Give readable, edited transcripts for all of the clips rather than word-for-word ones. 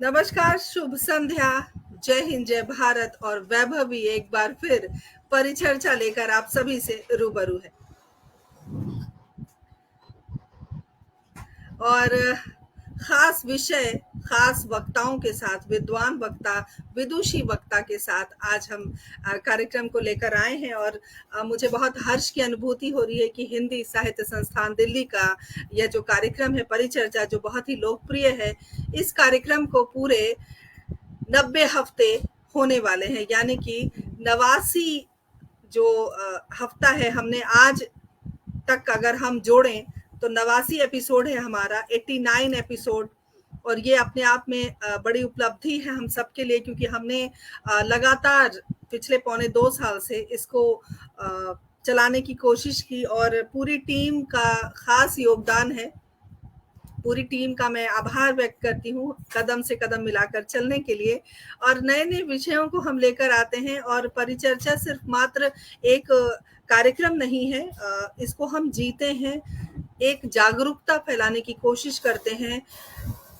नमस्कार, शुभ संध्या, जय हिंद, जय भारत और वैभवी एक बार फिर परिचर्चा लेकर आप सभी से रूबरू है। और खास विषय, खास वक्ताओं के साथ, विद्वान वक्ता, विदुषी वक्ता के साथ आज हम कार्यक्रम को लेकर आए हैं। और मुझे बहुत हर्ष की अनुभूति हो रही है कि हिंदी साहित्य संस्थान दिल्ली का यह जो कार्यक्रम है परिचर्चा, जो बहुत ही लोकप्रिय है, इस कार्यक्रम को पूरे 90 हफ्ते होने वाले हैं, यानी कि 89 जो हफ्ता है, हमने आज तक अगर हम जोड़ें तो 89 एपिसोड है हमारा, 89 एपिसोड। और ये अपने आप में बड़ी उपलब्धि है हम सबके लिए, क्योंकि हमने लगातार पिछले पौने 2 साल से इसको चलाने की कोशिश की और पूरी टीम का खास योगदान है। पूरी टीम का मैं आभार व्यक्त करती हूँ कदम से कदम मिलाकर चलने के लिए। और नए नए विषयों को हम लेकर आते हैं और परिचर्चा सिर्फ मात्र एक कार्यक्रम नहीं है, इसको हम जीते हैं, एक जागरूकता फैलाने की कोशिश करते हैं।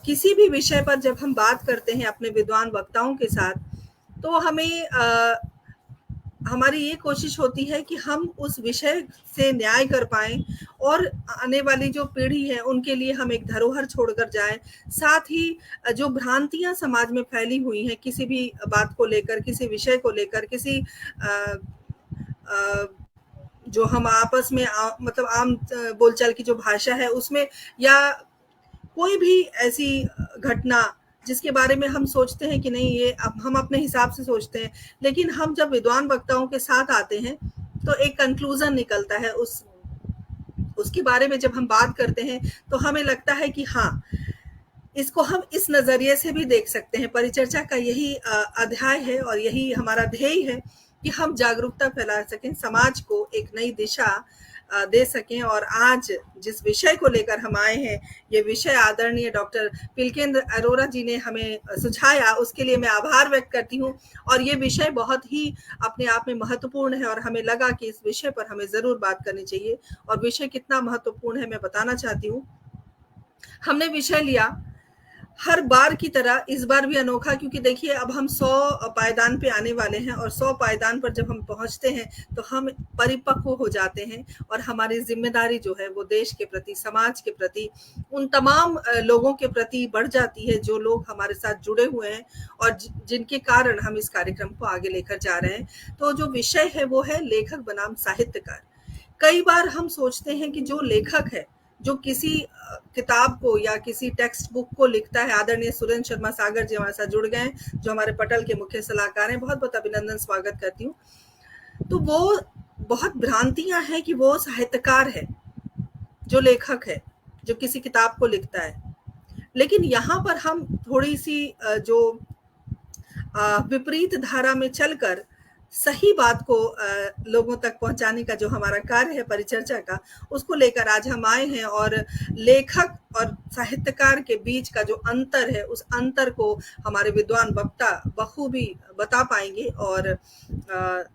किसी भी विषय पर जब हम बात करते हैं अपने विद्वान वक्ताओं के साथ, तो हमें हमारी ये कोशिश होती है कि हम उस विषय से न्याय कर पाएं और आने वाली जो पीढ़ी है उनके लिए हम एक धरोहर छोड़कर जाएं। साथ ही जो भ्रांतियां समाज में फैली हुई हैं किसी भी बात को लेकर, किसी विषय को लेकर, किसी जो हम आपस में मतलब आम बोलचाल की जो भाषा है उसमें, या कोई भी ऐसी घटना जिसके बारे में हम सोचते हैं कि नहीं, ये अब हम अपने हिसाब से सोचते हैं, लेकिन हम जब विद्वान वक्ताओं के साथ आते हैं तो एक कंक्लूजन निकलता है उसके बारे में। जब हम बात करते हैं तो हमें लगता है कि हाँ, इसको हम इस नजरिए से भी देख सकते हैं। परिचर्चा का यही अध्याय है और यही हमारा ध्येय है कि हम जागरूकता फैला सकें, समाज को एक नई दिशा दे सकें। और आज जिस विषय को लेकर हम आए हैं, ये विषय आदरणीय डॉक्टर पिलकेंद्र अरोरा जी ने हमें सुझाया, उसके लिए मैं आभार व्यक्त करती हूँ। और ये विषय बहुत ही अपने आप में महत्वपूर्ण है और हमें लगा कि इस विषय पर हमें जरूर बात करनी चाहिए। और विषय कितना महत्वपूर्ण है मैं बताना चाहती हूँ। हमने विषय लिया हर बार की तरह, इस बार भी अनोखा, क्योंकि देखिए अब हम 100 पायदान पे आने वाले हैं और 100 पायदान पर जब हम पहुंचते हैं तो हम परिपक्व हो जाते हैं और हमारी जिम्मेदारी जो है वो देश के प्रति, समाज के प्रति, उन तमाम लोगों के प्रति बढ़ जाती है जो लोग हमारे साथ जुड़े हुए हैं और जिनके कारण हम इस कार्यक्रम को आगे लेकर जा रहे हैं। तो जो विषय है वो है लेखक बनाम साहित्यकार। कई बार हम सोचते हैं कि जो लेखक है, जो किसी किताब को या किसी टेक्स्ट बुक को लिखता है, आदरणीय सुरेंद्र शर्मा सागर जी हमारे साथ जुड़ गए हैं, जो हमारे पटल के मुख्य सलाहकार हैं, बहुत बहुत अभिनंदन, स्वागत करती हूँ। तो वो बहुत भ्रांतियां हैं कि वो साहित्यकार है, जो लेखक है, जो किसी किताब को लिखता है। लेकिन यहाँ पर हम थोड़ी सी जो विपरीत धारा में चलकर सही बात को लोगों तक पहुंचाने का जो हमारा कार्य है परिचर्चा का, उसको लेकर आज हम आए हैं। और लेखक और साहित्यकार के बीच का जो अंतर है, उस अंतर को हमारे विद्वान वक्ता बखूबी बता पाएंगे। और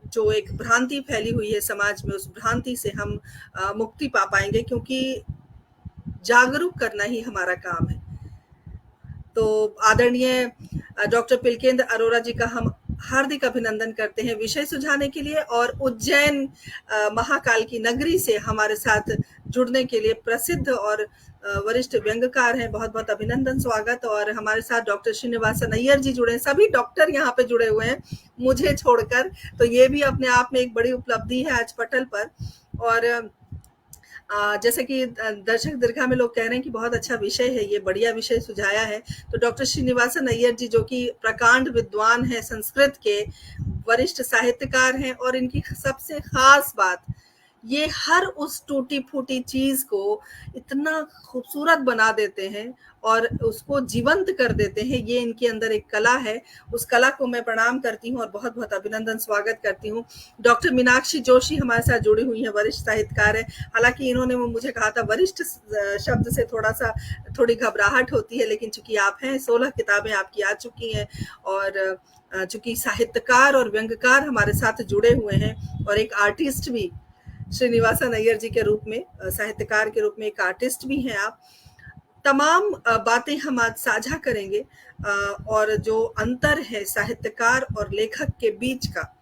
जो एक भ्रांति फैली हुई है समाज में, उस भ्रांति से हम मुक्ति पा पाएंगे, क्योंकि जागरूक करना ही हमारा काम है। तो आदरणीय डॉक्टर पिलकेंद्र अरोरा जी का हम हार्दिक अभिनंदन करते हैं विषय सुझाने के लिए, और उज्जैन महाकाल की नगरी से हमारे साथ जुड़ने के लिए प्रसिद्ध और वरिष्ठ व्यंग्यकार हैं। बहुत बहुत अभिनंदन, स्वागत। और हमारे साथ डॉक्टर श्रीनिवासन अय्यर जी जुड़े हैं। सभी डॉक्टर यहाँ पे जुड़े हुए हैं मुझे छोड़कर, तो ये भी अपने आप में एक बड़ी उपलब्धि है आज पटल पर। और जैसे कि दर्शक दीर्घा में लोग कह रहे हैं कि बहुत अच्छा विषय है, ये बढ़िया विषय सुझाया है। तो डॉक्टर श्रीनिवासन अय्यर जी, जो कि प्रकांड विद्वान है, संस्कृत के वरिष्ठ साहित्यकार हैं, और इनकी सबसे खास बात, ये हर उस टूटी फूटी चीज को इतना खूबसूरत बना देते हैं और उसको जीवंत कर देते हैं। ये इनके अंदर एक कला है, उस कला को मैं प्रणाम करती हूँ और बहुत बहुत अभिनंदन, स्वागत करती हूँ। डॉक्टर मीनाक्षी जोशी हमारे साथ जुड़ी हुई हैं, वरिष्ठ साहित्यकार है। हालांकि इन्होंने मुझे कहा था वरिष्ठ शब्द से थोड़ी घबराहट होती है, लेकिन चूंकि आप हैं, 16 किताबें आपकी आ चुकी हैं, और चूंकि साहित्यकार और व्यंग्यकार हमारे साथ जुड़े हुए हैं, और एक आर्टिस्ट भी श्रीनिवासन अय्यर जी के रूप में, साहित्यकार के रूप में एक आर्टिस्ट भी हैं आप, तमाम बातें हम आज साझा करेंगे, और जो अंतर है साहित्यकार और लेखक के बीच का,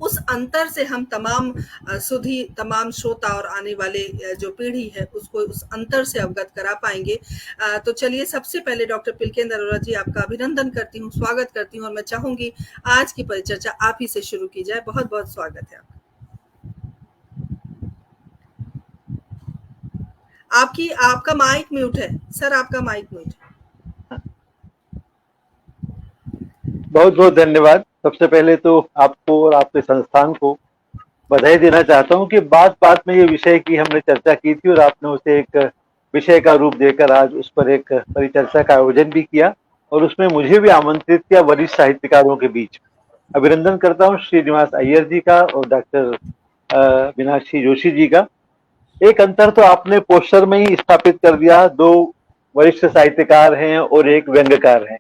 उस अंतर से हम तमाम सुधी तमाम श्रोता और आने वाले जो पीढ़ी है उसको उस अंतर से अवगत करा पाएंगे। तो चलिए, सबसे पहले डॉक्टर पिलकेंद्र अरोड़ा जी, आपका अभिनंदन करती हूँ, स्वागत करती हूँ, और मैं चाहूंगी आज की परिचर्चा आप ही से शुरू की जाए। बहुत बहुत स्वागत है आपकी। आपका माइक म्यूट है सर, आपका माइक म्यूट है। बहुत बहुत धन्यवाद। सबसे पहले तो आपको और आपके संस्थान को बधाई देना चाहता हूं कि बात बात में ये विषय की हमने चर्चा की थी और आपने उसे एक विषय का रूप देकर आज उस पर एक परिचर्चा का आयोजन भी किया और उसमें मुझे भी आमंत्रित किया वरिष्ठ साहित्यकारों के बीच। अभिनंदन करता हूं श्रीनिवास अय्यर जी का और डॉक्टर मीनाक्षी जोशी जी का। एक अंतर तो आपने पोस्टर में ही स्थापित कर दिया, दो वरिष्ठ साहित्यकार हैं और एक व्यंग्यकार हैं।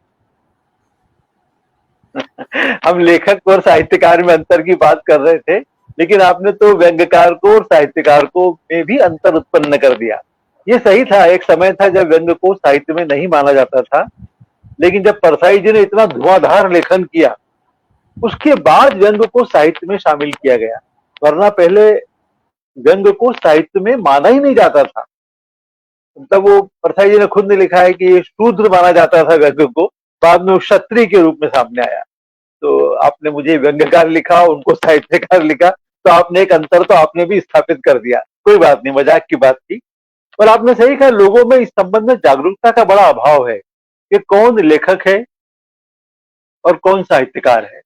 हम लेखक और साहित्यकार में अंतर की बात कर रहे थे, लेकिन आपने तो व्यंग्यकार को और साहित्यकार को में भी अंतर उत्पन्न कर दिया। ये सही था, एक समय था जब व्यंग्य को साहित्य में नहीं माना जाता था, लेकिन जब परसाई जी ने इतना धुआंधार लेखन किया, उसके बाद व्यंग्य को साहित्य में शामिल किया गया। वरना पहले व्यंग्य को साहित्य में माना ही नहीं जाता था। तब वो परसाई जी ने खुद ने लिखा है कि ये शूद्र माना जाता था व्यंग्य को, बाद में वो क्षत्रिय के रूप में सामने आया। तो आपने मुझे व्यंग्यकार लिखा, उनको साहित्यकार लिखा, तो आपने एक अंतर तो आपने भी स्थापित कर दिया। कोई बात नहीं, मजाक की बात थी। और आपने सही कहा, लोगों में इस संबंध में जागरूकता का बड़ा अभाव है कि कौन लेखक है और कौन साहित्यकार है।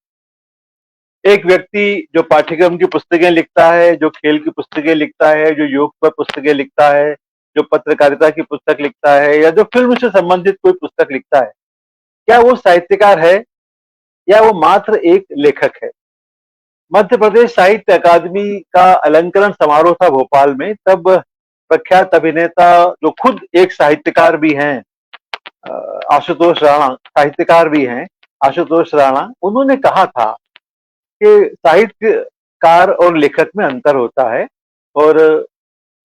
एक व्यक्ति जो पाठ्यक्रम की पुस्तकें लिखता है, जो खेल की पुस्तकें लिखता है, जो योग पर पुस्तकें लिखता है, जो पत्रकारिता की पुस्तक लिखता है या जो फिल्म से संबंधित कोई पुस्तक लिखता है, क्या वो साहित्यकार है या वो मात्र एक लेखक है। मध्य प्रदेश साहित्य अकादमी का अलंकरण समारोह था भोपाल में। तब प्रख्यात अभिनेता जो खुद एक साहित्यकार भी हैं, आशुतोष राणा, साहित्यकार भी हैं, आशुतोष राणा, उन्होंने कहा था कि साहित्यकार और लेखक में अंतर होता है और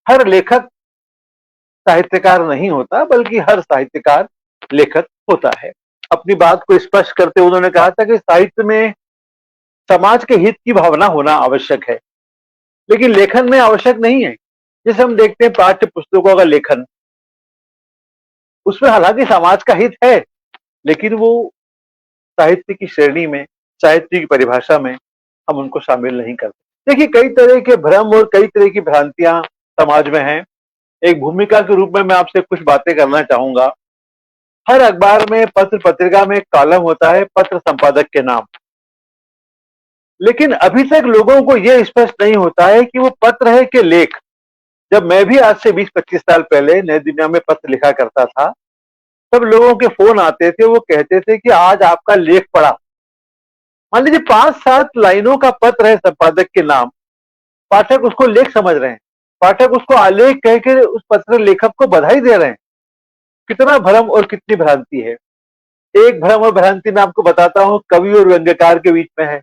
हर लेखक साहित्यकार नहीं होता, बल्कि हर साहित्यकार लेखक होता है। अपनी बात को स्पष्ट करते उन्होंने कहा था कि साहित्य में समाज के हित की भावना होना आवश्यक है, लेकिन लेखन में आवश्यक नहीं है। जैसे हम देखते हैं पाठ्य पुस्तकों का लेखन, उसमें हालांकि समाज का हित है, लेकिन वो साहित्य की श्रेणी में, साहित्य की परिभाषा में हम उनको शामिल नहीं करते। देखिए, कई तरह के भ्रम और कई तरह की भ्रांतियां समाज में हैं। एक भूमिका के रूप में मैं आपसे कुछ बातें करना चाहूंगा। हर अखबार में, पत्र पत्रिका में एक कॉलम होता है पत्र संपादक के नाम, लेकिन अभी तक लोगों को यह स्पष्ट नहीं होता है कि वो पत्र है कि लेख। जब मैं भी आज से 20-25 साल पहले नई दुनिया में पत्र लिखा करता था, तब लोगों के फोन आते थे, वो कहते थे कि आज आपका लेख पढ़ा। मान लीजिए 5-7 लाइनों का पत्र है संपादक के नाम, पाठक उसको लेख समझ रहे हैं, पाठक उसको आलेख कह के उस पत्र लेखक को बधाई दे रहे हैं। कितना भ्रम और कितनी भ्रांति है। एक भ्रम और भ्रांति मैं आपको बताता हूं, कवि और व्यंग्यकार के बीच में है।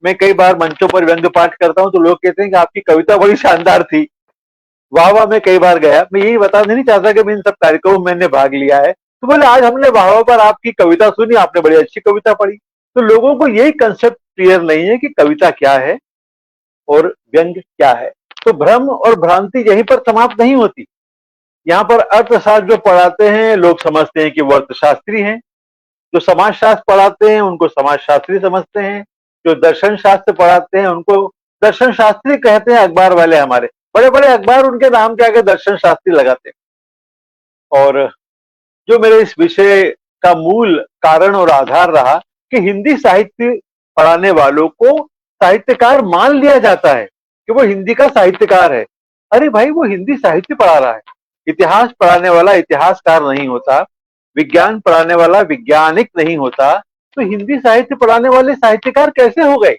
मैं कई बार मंचों पर व्यंग्य पाठ करता हूं तो लोग कहते हैं कि आपकी कविता बड़ी शानदार थी, वाह वाह में कई बार गया। मैं यही बताना नहीं चाहता कि मैं इन सब कार्यक्रमों में मैंने भाग लिया है, तो बोले आज हमने वाह वाह पर आपकी कविता सुनी, आपने बड़ी अच्छी कविता पढ़ी। तो लोगों को यही कंसेप्ट क्लियर नहीं है कि कविता क्या है और व्यंग्य क्या है। तो भ्रम और भ्रांति यहीं पर समाप्त नहीं होती। यहाँ पर अर्थशास्त्र जो पढ़ाते हैं लोग समझते हैं कि वो अर्थशास्त्री हैं, जो समाजशास्त्र पढ़ाते हैं उनको समाजशास्त्री समझते हैं, जो दर्शन शास्त्र पढ़ाते हैं उनको दर्शन शास्त्री कहते हैं। अखबार वाले हमारे बड़े बड़े अखबार उनके नाम के आगे दर्शन शास्त्री लगाते हैं। और जो मेरे इस विषय का मूल कारण और आधार रहा कि हिंदी साहित्य पढ़ाने वालों को साहित्यकार मान लिया जाता है कि वो हिंदी का साहित्यकार है। अरे भाई, वो हिंदी साहित्य पढ़ा रहा है। इतिहास पढ़ाने वाला इतिहासकार नहीं होता, विज्ञान पढ़ाने वाला वैज्ञानिक नहीं होता, तो हिंदी साहित्य पढ़ाने वाले साहित्यकार कैसे हो गए।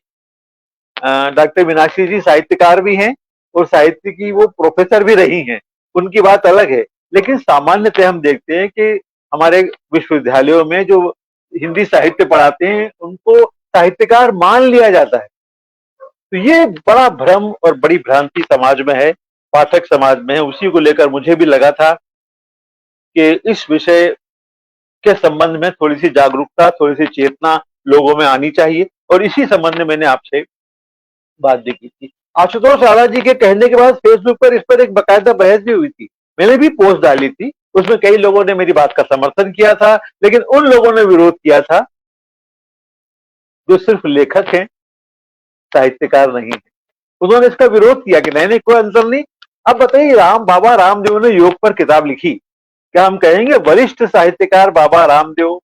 डॉक्टर मीनाक्षी जी साहित्यकार भी हैं और साहित्य की वो प्रोफेसर भी रही हैं, उनकी बात अलग है। लेकिन सामान्यतः हम देखते हैं कि हमारे विश्वविद्यालयों में जो हिंदी साहित्य पढ़ाते हैं उनको साहित्यकार मान लिया जाता है। तो ये बड़ा भ्रम और बड़ी भ्रांति समाज में है पाठक समाज में है, उसी को लेकर मुझे भी लगा था कि इस विषय के संबंध में थोड़ी सी जागरूकता, थोड़ी सी चेतना लोगों में आनी चाहिए, और इसी संबंध में मैंने आपसे बात भी की थी। आशुतोष राणा जी के कहने के बाद फेसबुक पर इस पर एक बकायदा बहस भी हुई थी। मैंने भी पोस्ट डाली थी, उसमें कई लोगों ने मेरी बात का समर्थन किया था, लेकिन उन लोगों ने विरोध किया था जो सिर्फ लेखक हैं, साहित्यकार नहीं है। उन्होंने इसका विरोध किया कि नहीं नहीं, कोई अंतर नहीं। अब बताइए, बाबा रामदेव ने योग पर किताब लिखी, क्या हम कहेंगे वरिष्ठ साहित्यकार बाबा रामदेव?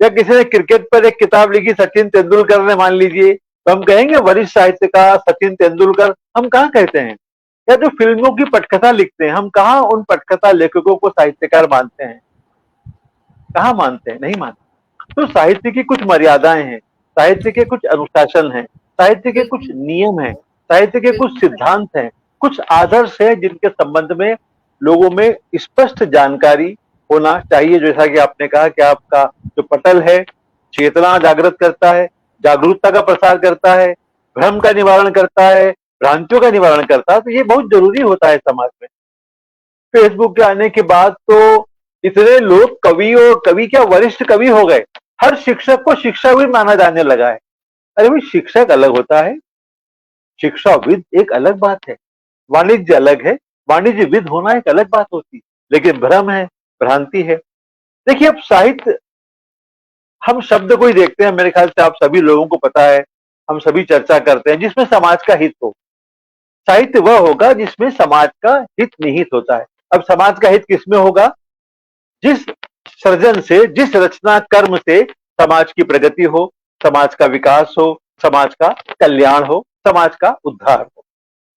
या किसी ने क्रिकेट पर एक किताब लिखी सचिन तेंदुलकर ने, मान लीजिए, तो हम कहेंगे वरिष्ठ साहित्यकार सचिन तेंदुलकर? हम कहाँ कहते हैं। या जो फिल्मों की पटकथा लिखते हैं, हम कहाँ उन पटकथा लेखकों को साहित्यकार मानते हैं? कहाँ मानते हैं? नहीं मानते। तो साहित्य की कुछ मर्यादाएं हैं, साहित्य के कुछ अनुशासन हैं, साहित्य के कुछ नियम हैं, साहित्य के कुछ सिद्धांत हैं, कुछ आदर्श हैं, जिनके संबंध में लोगों में स्पष्ट जानकारी होना चाहिए। जैसा कि आपने कहा कि आपका जो पटल है चेतना जागृत करता है, जागरूकता का प्रसार करता है, भ्रम का निवारण करता है, भ्रांतियों का निवारण करता है, तो ये बहुत जरूरी होता है समाज में। फेसबुक के आने के बाद तो इतने लोग कवि, और कवि क्या वरिष्ठ कवि हो गए। हर शिक्षक को शिक्षाविद माना जाने लगा है। अरे भाई, शिक्षक अलग होता है, शिक्षाविद एक अलग बात है, वाणिज्य अलग है, वाणिज्यविद होना एक अलग बात होती है। लेकिन भ्रम है, भ्रांति है। देखिए, अब साहित्य, हम शब्द को ही देखते हैं, मेरे ख्याल से आप सभी लोगों को पता है, हम सभी चर्चा करते हैं जिसमें समाज का हित हो। साहित्य वह होगा जिसमें समाज का हित निहित होता है। अब समाज का हित किसमें होगा? जिस सृजन से, जिस रचना कर्म से समाज की प्रगति हो, समाज का विकास हो, समाज का कल्याण हो, समाज का उद्धार हो।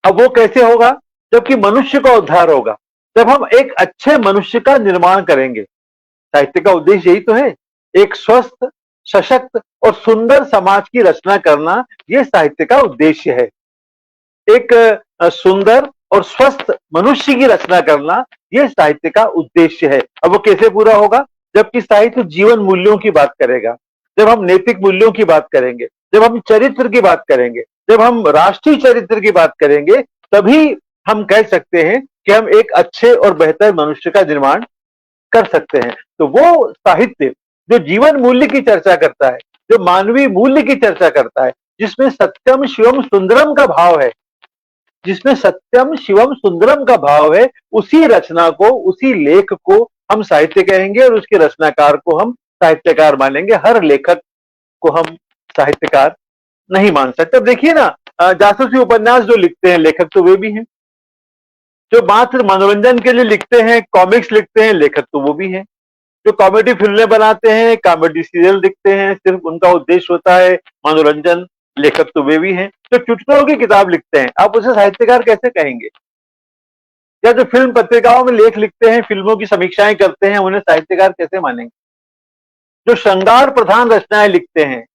अब वो कैसे होगा? जबकि मनुष्य का उद्धार होगा, जब हम एक अच्छे मनुष्य का निर्माण करेंगे। साहित्य का उद्देश्य यही तो है, एक स्वस्थ, सशक्त और सुंदर समाज की रचना करना, यह साहित्य का उद्देश्य है। एक सुंदर और स्वस्थ मनुष्य की रचना करना, यह साहित्य का उद्देश्य है। अब वो कैसे पूरा होगा? जबकि साहित्य जीवन मूल्यों की बात करेगा, जब हम नैतिक मूल्यों की बात करेंगे, जब हम चरित्र की बात करेंगे, जब हम राष्ट्रीय चरित्र की बात करेंगे, तभी हम कह सकते हैं कि हम एक अच्छे और बेहतर मनुष्य का निर्माण कर सकते हैं। तो वो साहित्य जो जीवन मूल्य की चर्चा करता है, जो मानवीय मूल्य की चर्चा करता है, जिसमें सत्यम शिवम सुंदरम का भाव है, जिसमें सत्यम शिवम सुंदरम का भाव है, उसी रचना को, उसी लेख को हम साहित्य कहेंगे, और उसके रचनाकार को हम साहित्यकार मानेंगे। हर लेखक को हम साहित्यकार नहीं मान सकते। अब देखिए ना, जासूसी उपन्यास जो लिखते हैं लेखक, तो वे भी हैं। जो मात्र मनोरंजन के लिए लिखते हैं, कॉमिक्स लिखते हैं, लेखक तो वो भी हैं। जो कॉमेडी फिल्में बनाते हैं, कॉमेडी सीरियल लिखते हैं, सिर्फ उनका उद्देश्य होता है मनोरंजन, लेखक तो वे भी हैं। जो चुटकुलों की किताब लिखते हैं, आप उसे साहित्यकार कैसे कहेंगे? या जो फिल्म पत्रिकाओं में लेख लिखते हैं, फिल्मों की समीक्षाएं करते हैं, उन्हें साहित्यकार कैसे मानेंगे? जो श्रृंगार प्रधान रचनाएं लिखते हैं,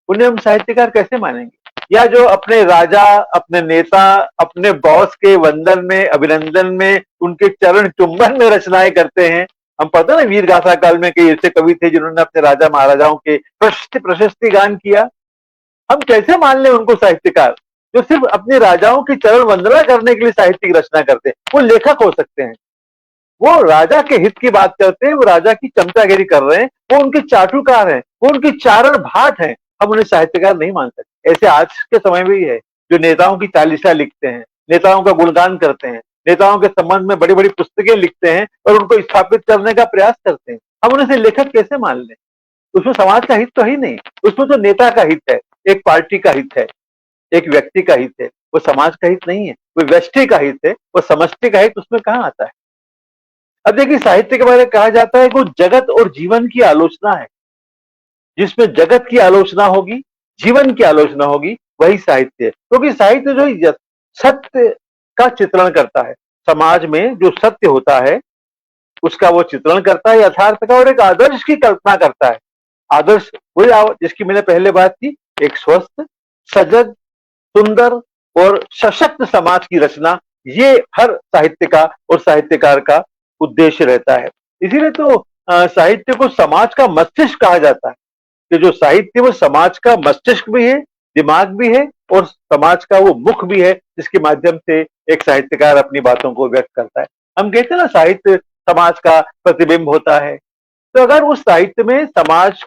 उन्हें हम साहित्यकार कैसे मानेंगे? या जो अपने राजा, अपने नेता, अपने बॉस के वंदन में, अभिनंदन में, उनके चरण चुंबन में रचनाएं करते हैं। हम पता ना, वीर गाथा काल में कई ऐसे कवि थे जिन्होंने अपने राजा महाराजाओं के प्रशस्ति गान किया। हम कैसे मान लें उनको साहित्यकार, जो सिर्फ अपने राजाओं की चरण वंदना करने के लिए साहित्य की रचना करते हैं? वो लेखक हो सकते हैं, वो राजा के हित की बात करते हैं, वो राजा की चमचागिरी कर रहे हैं, वो उनके चाटुकार हैं, वो उनकी चारण भाट हैं। हम उन्हें साहित्यकार नहीं मान सकते। ऐसे आज के समय में ही है, जो नेताओं की चालीसा लिखते हैं, नेताओं का गुणगान करते हैं, नेताओं के संबंध में बड़ी बड़ी पुस्तकें लिखते हैं और उनको स्थापित करने का प्रयास करते हैं। हम उन्हें लेखक कैसे मान लें? उसमें समाज का हित तो ही नहीं, उसमें तो नेता का हित है, एक पार्टी का हित है, एक व्यक्ति का हित है। वो समाज का हित नहीं है, वो व्यष्टि का हित है, वो समष्टि का हित उसमें कहाँ आता है? अब देखिए, साहित्य के बारे में कहा जाता है कि वो जगत और जीवन की आलोचना है। जिसमें जगत की आलोचना होगी, जीवन की आलोचना होगी, वही साहित्य है। क्योंकि साहित्य जो सत्य का चित्रण करता है, समाज में जो सत्य होता है उसका वो चित्रण करता है, यथार्थ का, और एक आदर्श की कल्पना करता है। आदर्श वही जिसकी मैंने पहले बात की, एक स्वस्थ, सजग, सुंदर और सशक्त समाज की रचना, ये हर साहित्य का और साहित्यकार का उद्देश्य रहता है। इसीलिए तो साहित्य को समाज का मस्तिष्क कहा जाता है, कि जो साहित्य वो समाज का मस्तिष्क भी है, दिमाग भी है, और समाज का वो मुख भी है जिसके माध्यम से एक साहित्यकार अपनी बातों को व्यक्त करता है। हम कहते हैं ना, साहित्य समाज का प्रतिबिंब होता है। तो अगर उस साहित्य में समाज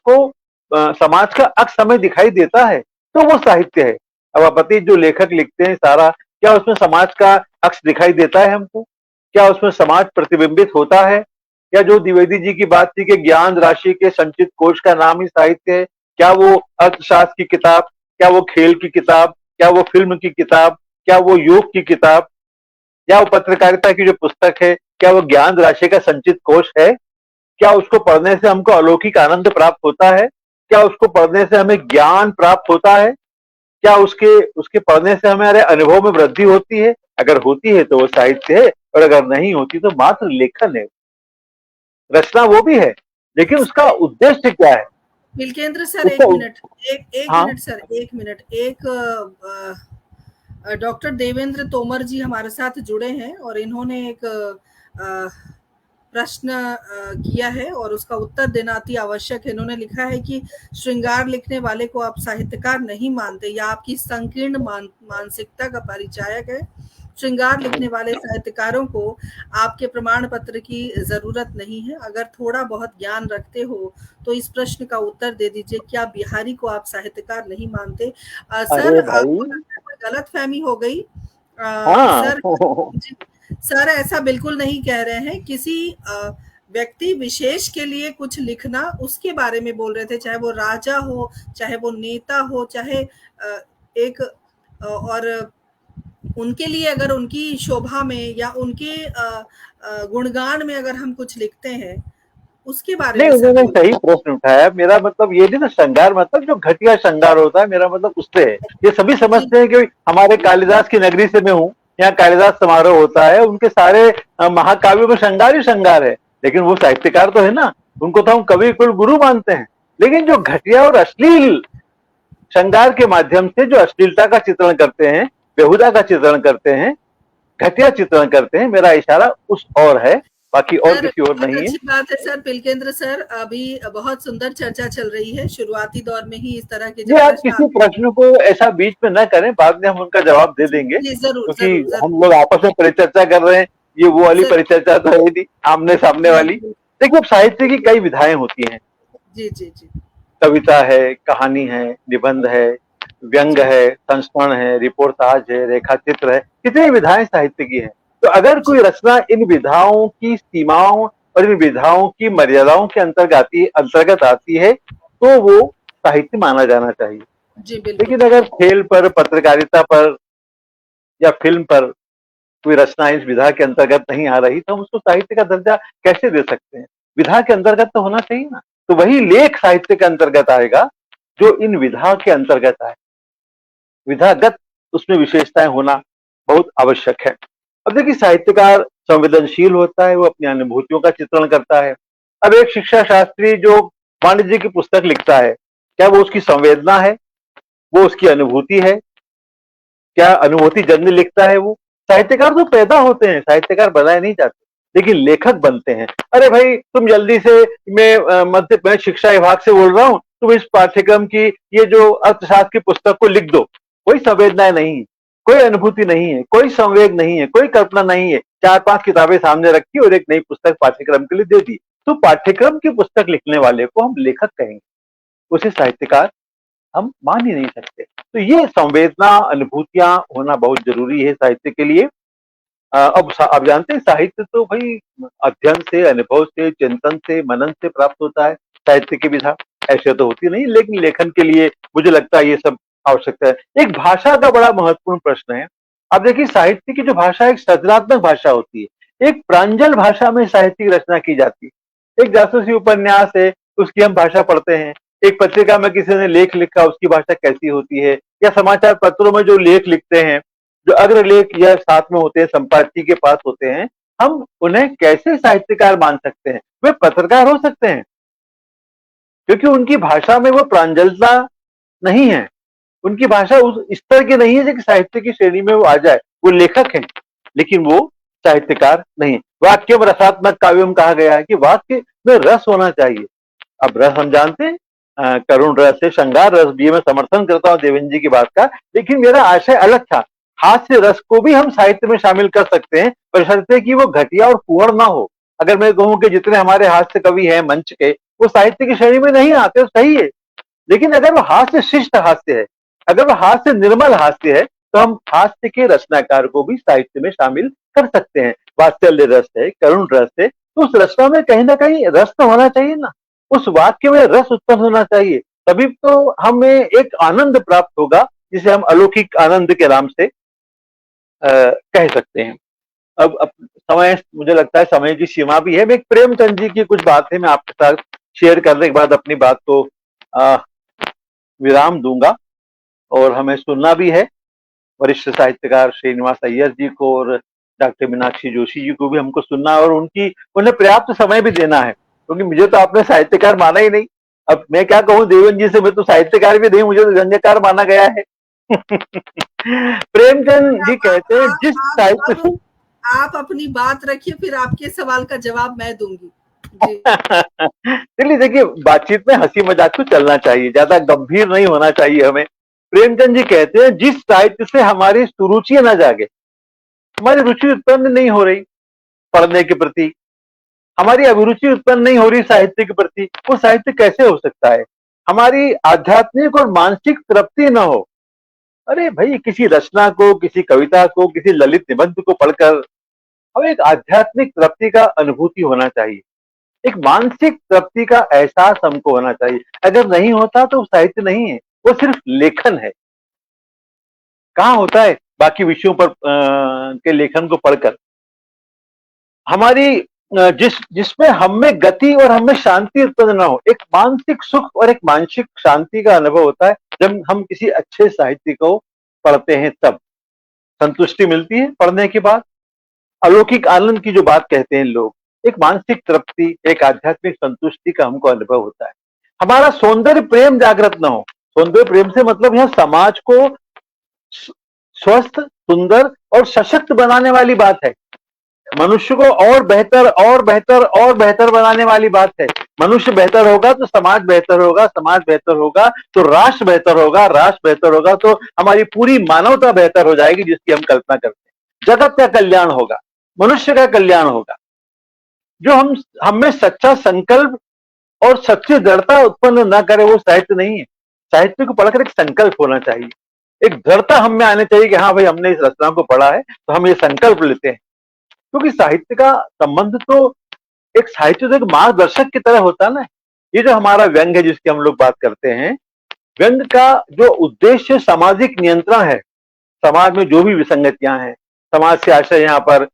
का अक्स हमें दिखाई देता है तो वो साहित्य है। अब आप बताइए, जो लेखक लिखते हैं सारा, क्या उसमें समाज का अक्स दिखाई देता है हमको? क्या उसमें समाज प्रतिबिंबित होता है? या जो द्विवेदी जी की बात थी कि ज्ञान राशि के संचित कोश का नाम ही साहित्य है, क्या वो अर्थशास्त्र की किताब, क्या वो खेल की किताब, क्या वो फिल्म की किताब, क्या वो योग की किताब, या वो पत्रकारिता की जो पुस्तक है, क्या वो ज्ञान राशि का संचित कोश है? क्या उसको पढ़ने से हमको अलौकिक आनंद प्राप्त होता है? क्या उसको पढ़ने से हमें ज्ञान प्राप्त होता है? क्या उसके उसके पढ़ने से हमारे अनुभव में वृद्धि होती है? अगर होती है तो वो साहित्य है, और अगर नहीं होती तो मात्र लेखन है। रचना वो भी है, लेकिन उसका उद्देश्य क्या है? बिलकेंद्र सर, उसका एक मिनट, एक हाँ, मिनट सर, एक मिनट। एक डॉक्टर देवेंद्र तोमर जी हमारे साथ जुड़े हैं और इन्होंने एक प्रश्न किया है और उसका उत्तर देना अति आवश्यक है। इन्होंने लिखा है कि श्रृंगार लिखने वाले को आप साहित्यकार नहीं मानते, या आपकी संकीर्ण मानसिकता का परिचायक है। श्रृंगार लिखने वाले साहित्यकारों को आपके प्रमाण पत्र की जरूरत नहीं है। अगर थोड़ा बहुत ज्ञान रखते हो तो इस प्रश्न का उत्तर दे दीजिए, क्या बिहारी को आप साहित्यकार नहीं मानते? सर, अरे भाई, आपको लगता है कोई गलत फहमी हो गई। हाँ। सर जी, सर ऐसा बिल्कुल नहीं कह रहे हैं। किसी व्यक्ति विशेष के लिए कुछ लिखना, उसके बारे में बोल रहे थे, चाहे वो राजा हो, चाहे वो नेता हो, चाहे एक और उनके लिए अगर उनकी शोभा में या उनके गुणगान में अगर हम कुछ लिखते हैं, उसके बारे नहीं, में सर उन्होंने बोल। सही प्रश्न उठाया। मेरा मतलब ये नहीं ना, श्रृंगार मतलब जो घटिया श्रृंगार होता है, मेरा मतलब उससे है। ये सभी जी समझते हैं कि हमारे कालिदास की नगरी से मैं हूँ, यहाँ कालिदास समारोह होता है, उनके सारे महाकाव्यों में श्रृंगार ही श्रृंगार है। लेकिन वो साहित्यकार तो है ना, उनको तो हम कवि कुल गुरु मानते हैं। लेकिन जो घटिया और अश्लील श्रृंगार के माध्यम से जो अश्लीलता का चित्रण करते हैं, बेहुदा का चित्रण करते हैं, घटिया चित्रण करते हैं, मेरा इशारा उस और है, बाकी और सर, किसी और बहुत नहीं है। अच्छी बात है सर। पिलकेंद्र सर, अभी बहुत सुंदर चर्चा चल रही है। शुरुआती दौर में ही इस तरह के ये जब आप प्रश्न किसी आते प्रश्न को ऐसा बीच में न करें, बाद में हम उनका जवाब दे हैं, देंगे, जी जरूर क्योंकि जरूर जरूर। हम लोग आपस में परिचर्चा कर रहे हैं। ये वो वाली जरूर परिचर्चा तो है नहीं, आमने सामने वाली। बिल्कुल। देखिए, अब साहित्य की कई विधाएं होती हैं। जी जी जी कविता है, कहानी है, निबंध है, व्यंग जी है, संस्मरण है, रिपोर्टाज है, रेखा चित्र है, कितनी विधाएं साहित्य की हैं। तो अगर जी कोई रचना इन विधाओं की सीमाओं और इन विधाओं की मर्यादाओं के अंतर्गत आती है तो वो साहित्य माना जाना चाहिए। जी बिल्कुल। लेकिन अगर खेल पर, पत्रकारिता पर या फिल्म पर कोई रचना इस विधा के अंतर्गत नहीं आ रही तो हम उसको साहित्य का दर्जा कैसे दे सकते हैं? विधा के अंतर्गत तो होना चाहिए ना। तो वही लेख साहित्य के अंतर्गत आएगा जो इन विधा के अंतर्गत आए। विधागत उसमें विशेषताएं होना बहुत आवश्यक है। अब देखिए, साहित्यकार संवेदनशील होता है, वो अपनी अनुभूतियों का चित्रण करता है। अब एक शिक्षा शास्त्री जो वाणिज्य की पुस्तक लिखता है, क्या वो उसकी संवेदना है? वो उसकी अनुभूति है? क्या अनुभूति जन्य लिखता है वो? साहित्यकार तो पैदा होते हैं, साहित्यकार बनाए नहीं जाते, लेकिन लेखक बनते हैं। अरे भाई, तुम जल्दी से, मैं शिक्षा विभाग से बोल रहा हूँ, तुम इस पाठ्यक्रम की ये जो अर्थशास्त्र की पुस्तक को लिख दो। कोई संवेदनाएं नहीं है, कोई अनुभूति नहीं है, कोई संवेग नहीं है, कोई कल्पना नहीं है। 4-5 किताबें सामने रखी और एक नई पुस्तक पाठ्यक्रम के लिए दे दी। तो पाठ्यक्रम की पुस्तक लिखने वाले को हम लेखक कहेंगे, उसे साहित्यकार हम मान ही नहीं सकते। तो ये संवेदना, अनुभूतियां होना बहुत जरूरी है साहित्य के लिए। अब जानते हैं, साहित्य तो भाई अध्ययन से, अनुभव से, चिंतन से, मनन से प्राप्त होता है। साहित्य की विधा ऐसे तो होती नहीं, लेकिन लेखन के लिए मुझे लगता है ये सब आवश्यकता है। एक भाषा का बड़ा महत्वपूर्ण प्रश्न है। अब देखिए, साहित्य की जो भाषा एक सृजनात्मक भाषा होती है, एक प्रांजल भाषा में साहित्य की रचना की जाती है। एक जासूसी उपन्यास है, उसकी हम भाषा पढ़ते हैं। एक पत्रिका में किसी ने लेख लिखा, उसकी भाषा कैसी होती है, या समाचार पत्रों में जो लेख लिखते हैं, जो अग्रलेख या साथ में होते हैं, संपादकीय के पास होते हैं, हम उन्हें कैसे साहित्यकार मान सकते हैं? वे पत्रकार हो सकते हैं, क्योंकि उनकी भाषा में वो प्रांजलता नहीं है। उनकी भाषा उस स्तर की नहीं है कि साहित्य की श्रेणी में वो आ जाए। वो लेखक हैं, लेकिन वो साहित्यकार नहीं। वाक्यम रसात्मक काव्यम कहा गया है कि वाक्य में रस होना चाहिए। अब रस हम जानते हैं, करुण रस है, श्रृंगार रस भी है। मैं समर्थन करता हूँ देवेंद्र जी की बात का, लेकिन मेरा आशय अलग था। हास्य रस को भी हम साहित्य में शामिल कर सकते हैं, बशर्ते कि वो घटिया और फूहड़ ना हो। अगर मैं कहूँ कि जितने हमारे हास्य कवि हैं मंच के, वो साहित्य की श्रेणी में नहीं आते, सही है, लेकिन अगर वो हास्य शिष्ट हास्य है, अगर वो हास्य निर्मल हास्य है, तो हम हास्य के रचनाकार को भी साहित्य में शामिल कर सकते हैं। वात्सल्य रस है, करुण रस है, तो उस रचना में कहीं ना कहीं रस तो होना चाहिए ना, उस वाक्य में रस उत्पन्न होना चाहिए, तभी तो हमें एक आनंद प्राप्त होगा, जिसे हम अलौकिक आनंद के नाम से कह सकते हैं। अब समय, मुझे लगता है समय की सीमा भी है। मैं एक प्रेमचंद जी की कुछ बातें मैं आपके साथ शेयर करने के बाद अपनी बात को विराम दूंगा, और हमें सुनना भी है। वरिष्ठ साहित्यकार श्रीनिवास अय्यर जी को और डॉक्टर मीनाक्षी जोशी जी को भी हमको सुनना, और उन्हें पर्याप्त समय भी देना है, क्योंकि मुझे तो आपने साहित्यकार माना ही नहीं। अब मैं क्या कहूँ देवेंद्र जी से, मैं तो साहित्यकार भी नहीं, मुझे तो व्यंग्यकार माना गया है। प्रेमचंद जी कहते हैं जिस साहित्य से आप अपनी बात रखिए, फिर आपके सवाल का जवाब मैं दूंगी जी। चलिए देखिए, बातचीत में हंसी मजाक तो चलना चाहिए, ज्यादा गंभीर नहीं होना चाहिए हमें। प्रेमचंद जी कहते हैं जिस साहित्य से हमारी सुरुचि न जागे, हमारी रुचि उत्पन्न नहीं हो रही पढ़ने के प्रति, हमारी अभिरुचि उत्पन्न नहीं हो रही साहित्य के प्रति, वो साहित्य कैसे हो सकता है? हमारी आध्यात्मिक और मानसिक तृप्ति न हो। अरे भाई, किसी रचना को, किसी कविता को, किसी ललित निबंध को पढ़कर हमें एक आध्यात्मिक तृप्ति का अनुभूति होना चाहिए, एक मानसिक तृप्ति का एहसास हमको होना चाहिए। अगर नहीं होता तो साहित्य नहीं है, वो सिर्फ लेखन है। कहाँ होता है बाकी विषयों पर के लेखन को पढ़कर? हमारी जिसमें हम में गति और हम में शांति उत्पन्न ना हो, एक मानसिक सुख और एक मानसिक शांति का अनुभव होता है जब हम किसी अच्छे साहित्य को पढ़ते हैं, तब संतुष्टि मिलती है पढ़ने के बाद। अलौकिक आनंद की जो बात कहते हैं लोग, एक मानसिक तृप्ति, एक आध्यात्मिक संतुष्टि का हमको अनुभव होता है। हमारा सौंदर्य प्रेम जागृत ना हो। सौंदर्य प्रेम से मतलब यह समाज को स्वस्थ, सुंदर और सशक्त बनाने वाली बात है। मनुष्य को और बेहतर और बेहतर और बेहतर बनाने वाली बात है। मनुष्य बेहतर होगा तो समाज बेहतर होगा, समाज बेहतर होगा तो राष्ट्र बेहतर होगा, राष्ट्र बेहतर होगा तो हमारी पूरी मानवता बेहतर हो जाएगी, जिसकी हम कल्पना करते हैं। जगत का कल्याण होगा, मनुष्य का कल्याण होगा। जो हम में सच्चा संकल्प और सच्ची दृढ़ता उत्पन्न ना करे, वो साहित्य नहीं है। साहित्य को पढ़कर एक संकल्प होना चाहिए, एक दृढ़ता हम में आनी चाहिए कि हाँ भाई, हमने इस रचना को पढ़ा है तो हम ये संकल्प लेते हैं। क्योंकि साहित्य का संबंध तो एक साहित्य तो एक मार्गदर्शक की तरह होता है ना। ये जो हमारा व्यंग है जिसकी हम लोग बात करते हैं, व्यंग का जो उद्देश्य सामाजिक नियंत्रण है। समाज में जो भी विसंगतियां हैं, समाज से आशय यहाँ पर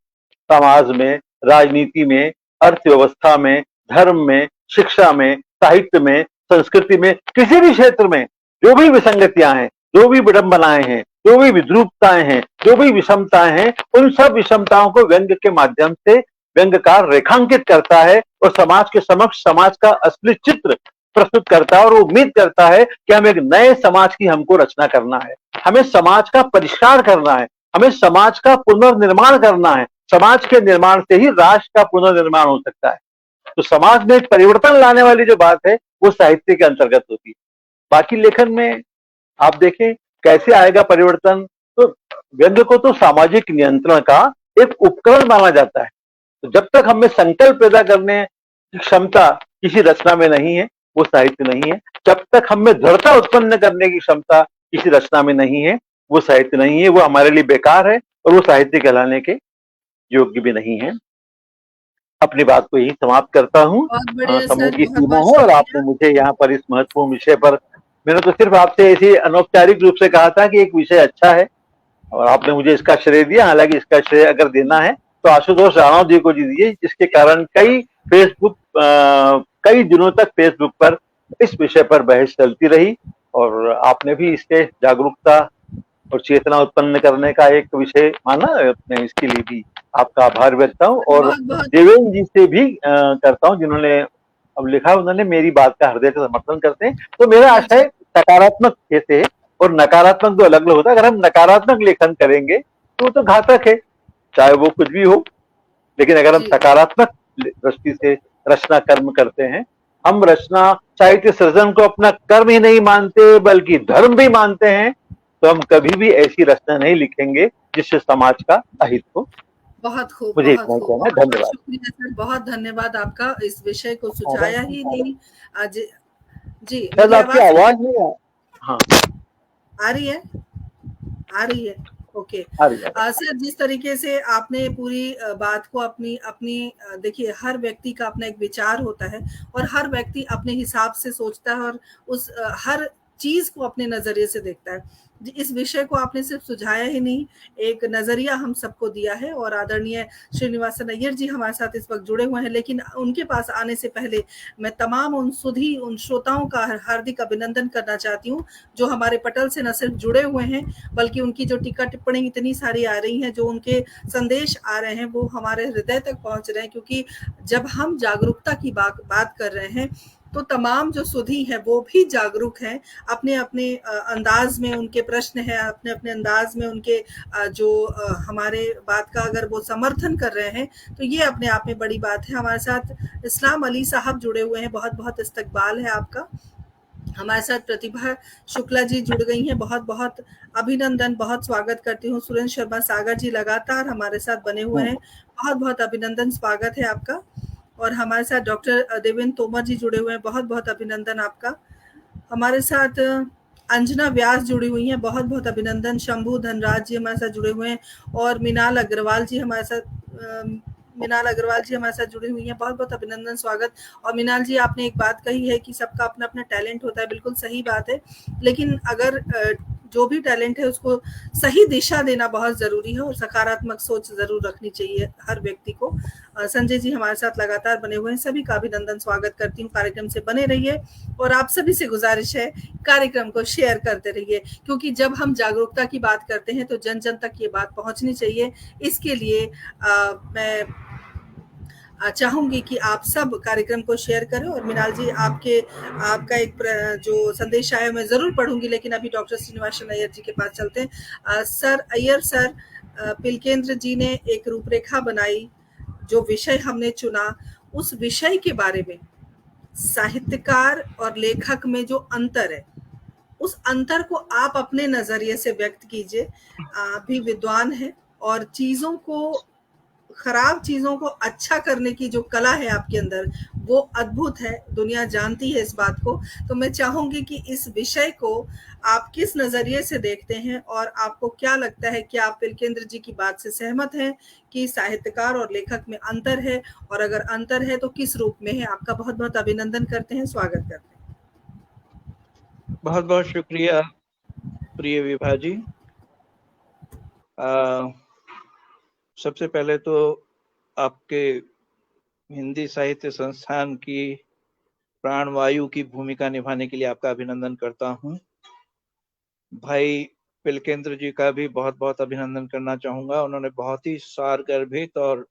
समाज में, राजनीति में, अर्थव्यवस्था में, धर्म में, शिक्षा में, साहित्य में, संस्कृति में, किसी भी क्षेत्र में जो भी विसंगतियां हैं, जो भी विडंबनाएं हैं, जो भी विद्रूपताएं हैं, जो भी विषमताएं हैं, उन सब विषमताओं को व्यंग के माध्यम से व्यंग्यकार रेखांकित करता है और समाज के समक्ष समाज का असली चित्र प्रस्तुत करता है, और उम्मीद करता है कि हम एक नए समाज की हमको रचना करना है, हमें समाज का परिष्कार करना है, हमें समाज का पुनर्निर्माण करना है। समाज के निर्माण से ही राष्ट्र का पुनर्निर्माण हो सकता है। तो समाज में एक परिवर्तन लाने वाली जो बात है, वो साहित्य के अंतर्गत होती है। बाकी लेखन में आप देखें कैसे आएगा परिवर्तन, तो व्यंग्य को तो सामाजिक नियंत्रण का एक उपकरण माना जाता है। तो जब तक हमें संकल्प पैदा करने की क्षमता किसी रचना में नहीं है, वो साहित्य नहीं है। जब तक हमें दृढ़ता उत्पन्न करने की क्षमता किसी रचना में नहीं है, वो साहित्य नहीं है, वो हमारे लिए बेकार है और वो साहित्य कहलाने के योग्य भी नहीं है। अपनी बात को यही समाप्त करता हूँ। बहुत बढ़िया समय सर, की बहुत सीमा बहुत है और आपने शुक्रिया। मुझे यहाँ पर इस महत्वपूर्ण विषय पर, मैंने तो सिर्फ आपसे ऐसे अनौपचारिक रूप से कहा था कि एक विषय अच्छा है, और आपने मुझे इसका श्रेय दिया। हालांकि इसका श्रेय अगर देना है तो आशुतोष राणा जी को दीजिए, जिसके कारण कई दिनों तक फेसबुक पर इस विषय पर बहस चलती रही, और आपने भी इससे जागरूकता और चेतना उत्पन्न करने का एक विषय माना। मैं इसके लिए भी आपका आभार व्यक्त करता हूँ, और बहुत बहुत देवेंद्र जी से भी करता हूँ जिन्होंने अब लिखा, उन्होंने मेरी बात का हृदय से समर्थन करते हैं। तो मेरा जी जी। आशय सकारात्मक से और नकारात्मक तो अलग अलग होता है। अगर हम नकारात्मक लेखन करेंगे तो वो तो घातक है, चाहे वो कुछ भी हो। लेकिन अगर हम जी सकारात्मक दृष्टि से रचना कर्म करते हैं हम रचना साहित्य सृजन को अपना कर्म ही नहीं मानते बल्कि धर्म भी मानते हैं, तो हम कभी भी ऐसी रचना नहीं लिखेंगे जिससे समाज का अहित हो। बहुत खूब, मुझे बहुत इतना ही खूब। कहना है। बहुत-बहुत धन्यवाद। शुक्रिया सर, बहुत धन्यवाद आपका इस विषय को आवाज सुझाया ही नहीं। आज जी, शायद मेरी आपकी आवाज़ आवाज नहीं आ। हाँ, आ रही है? आ रही है, ओके। आ रही है। सर जिस तरीके से आपने पूरी बात को अपनी अपनी देखिए हर व्यक्ति का अपना एक विचार होता है और हर व्यक्ति अपने हिसाब से सोचता है और उस हर चीज़ को अपने नज़रिए से देखता है। इस विषय को आपने सिर्फ सुझाया ही नहीं, एक नज़रिया हम सबको दिया है और आदरणीय श्रीनिवासन अय्यर जी हमारे साथ इस वक्त जुड़े हुए हैं, लेकिन उनके पास आने से पहले मैं तमाम उन श्रोताओं का हार्दिक अभिनंदन करना चाहती हूँ जो हमारे पटल से न सिर्फ जुड़े हुए हैं बल्कि उनकी जो टीका टिप्पणी इतनी सारी आ रही हैं, जो उनके संदेश आ रहे हैं वो हमारे हृदय तक पहुंच रहे हैं, क्योंकि जब हम जागरूकता की बात कर रहे हैं तो तमाम जो सुधी हैं वो भी जागरूक हैं अपने अपने अंदाज में। उनके प्रश्न है अपने अपने अंदाज में, उनके जो हमारे बात का अगर वो समर्थन कर रहे हैं तो ये अपने आप में बड़ी बात है। हमारे साथ इस्लाम अली साहब जुड़े हुए हैं, बहुत बहुत इस्तकबाल है आपका। हमारे साथ प्रतिभा शुक्ला जी जुड़ गई हैं, बहुत बहुत अभिनंदन, बहुत स्वागत करती हूँ। सुरेंद्र शर्मा सागर जी लगातार हमारे साथ बने हुए हैं, बहुत बहुत अभिनंदन, स्वागत है आपका। और हमारे साथ डॉक्टर देवेंद्र तोमर जी जुड़े हुए हैं, बहुत बहुत अभिनंदन आपका। हमारे साथ अंजना व्यास जुड़ी हुई हैं, बहुत बहुत अभिनंदन। शंभू धनराज जी हमारे साथ जुड़े हुए हैं और मीनाल अग्रवाल जी हमारे साथ जुड़ी हुई हैं, बहुत बहुत अभिनंदन, स्वागत। और मीनाल जी आपने एक बात कही है कि सबका अपना अपना टैलेंट होता है, बिल्कुल सही बात है, लेकिन अगर जो भी टैलेंट है उसको सही दिशा देना बहुत ज़रूरी है और सकारात्मक सोच ज़रूर रखनी चाहिए हर व्यक्ति को। संजय जी हमारे साथ लगातार बने हुए हैं, सभी का अभिनंदन, स्वागत करती हूँ। कार्यक्रम से बने रहिए और आप सभी से गुजारिश है कार्यक्रम को शेयर करते रहिए, क्योंकि जब हम जागरूकता की बात करते हैं तो जन जन तक ये बात पहुंचनी चाहिए। इसके लिए मैं चाहूंगी कि आप सब कार्यक्रम को शेयर करें। और मिनाल जी आपका एक जो संदेश आया मैं जरूर पढ़ूंगी, लेकिन अभी डॉक्टर श्रीनिवासन अय्यर जी के पास चलते हैं। सर अय्यर सर, पिलकेंद्र जी ने एक रूपरेखा बनाई, जो विषय हमने चुना उस विषय के बारे में साहित्यकार और लेखक में जो अंतर है उस अंतर को आप अपने नजरिए से व्यक्त कीजिए। आप भी विद्वान हैं और खराब चीजों को अच्छा करने की जो कला है आपके अंदर वो अद्भुत है, दुनिया जानती है इस बात को। तो मैं चाहूंगी कि इस विषय को आप किस नजरिए से देखते हैं और आपको क्या लगता है कि आप पिलकेंद्र जी की बात से सहमत हैं कि साहित्यकार और लेखक में अंतर है, और अगर अंतर है तो किस रूप में है। आपका बहुत बहुत अभिनंदन करते हैं, स्वागत करते हैं। बहुत बहुत शुक्रिया प्रिय विभा जी। सबसे पहले तो आपके हिंदी साहित्य संस्थान की प्राणवायु की भूमिका निभाने के लिए आपका अभिनंदन करता हूं। भाई पिलकेंद्र जी का भी बहुत बहुत अभिनंदन करना चाहूंगा। उन्होंने बहुत ही सारगर्भित और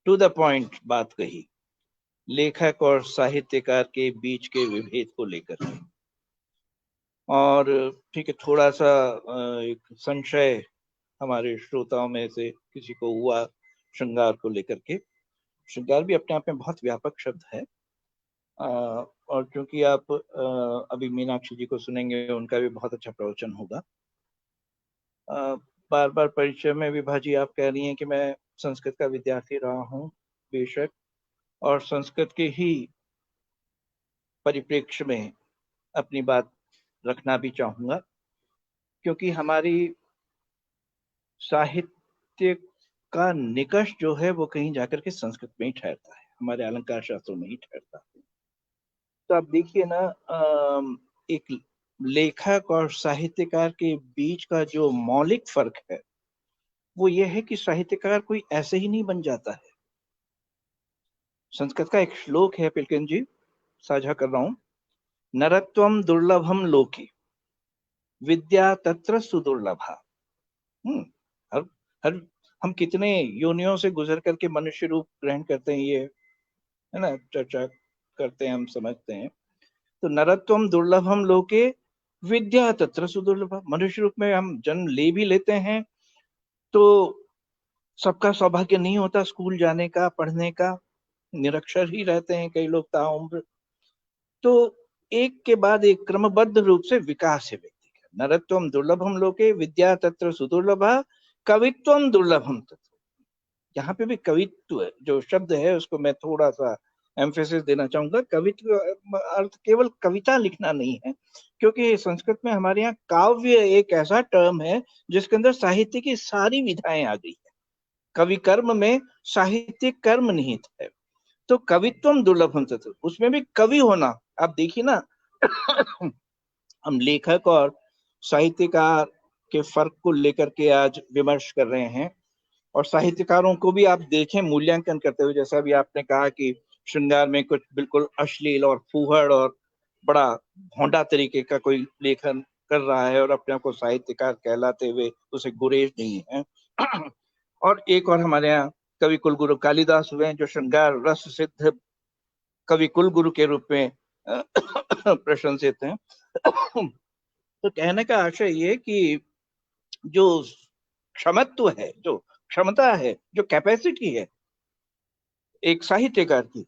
टू द पॉइंट बात कही, लेखक और साहित्यकार के बीच के विभेद को लेकर। और ठीक है, थोड़ा सा एक संशय हमारे श्रोताओं में से किसी को हुआ श्रृंगार को लेकर के। श्रृंगार भी अपने आप में बहुत व्यापक शब्द है, और क्योंकि आप अभी मीनाक्षी जी को सुनेंगे, उनका भी बहुत अच्छा प्रवचन होगा। बार बार परिचय में विभा जी आप कह रही हैं कि मैं संस्कृत का विद्यार्थी रहा हूँ, बेशक, और संस्कृत के ही परिप्रेक्ष्य में अपनी बात रखना भी चाहूंगा, क्योंकि हमारी साहित्य का निकष जो है वो कहीं जाकर के संस्कृत में ही ठहरता है, हमारे अलंकार शास्त्रों में ही ठहरता है। तो आप देखिए ना, एक लेखक और साहित्यकार के बीच का जो मौलिक फर्क है वो ये है कि साहित्यकार कोई ऐसे ही नहीं बन जाता है। संस्कृत का एक श्लोक है, पिलकिन जी साझा कर रहा हूं, नरत्वम दुर्लभम लोके विद्या तत्र सुदुर्लभा। हर हर हम कितने योनियों से गुजर करके मनुष्य रूप ग्रहण करते हैं, ये है ना, चर्चा करते हैं, हम समझते हैं। तो नरत्वम दुर्लभम लोके विद्या तत्र सुदुर्लभा, मनुष्य रूप में हम जन्म ले भी लेते हैं तो सबका सौभाग्य नहीं होता स्कूल जाने का, पढ़ने का, निरक्षर ही रहते हैं कई लोग ताउम्र। तो एक के बाद एक क्रमबद्ध रूप से विकास है व्यक्ति का। नरत्वम दुर्लभम लोके विद्या तत्र सुदुर्लभा कवित्वम दुर्लभम तत्र। यहाँ पे भी कवित्व जो शब्द है उसको मैं थोड़ा सा एम्फेसिस देना चाहूंगा। कवित्व अर्थ केवल कविता लिखना नहीं है, क्योंकि संस्कृत में हमारे यहाँ काव्य एक ऐसा टर्म है जिसके अंदर साहित्य की सारी विधाएं आ गई है। कवि कर्म में साहित्यिक कर्म निहित है। तो कवित्वम दुर्लभम तत्र, उसमें भी कवि होना। आप देखिए ना हम लेखक और साहित्यकार के फर्क को लेकर के आज विमर्श कर रहे हैं, और साहित्यकारों को भी आप देखें मूल्यांकन करते हुए। जैसा अभी आपने कहा कि श्रृंगार में कुछ बिल्कुल अश्लील और फूहड़ और बड़ा भोंडा तरीके का कोई लेखन कर रहा है और अपने आप को साहित्यकार कहलाते हुए उसे गुरेज नहीं है। और एक और हमारे यहाँ कवि कुलगुरु कालिदास हुए हैं, जो श्रृंगार रस सिद्ध कवि कुलगुरु के रूप में प्रशंसित हैं। तो कहने का आशय ये कि जो क्षमत्व है, जो क्षमता है, जो कैपेसिटी है एक साहित्यकार की,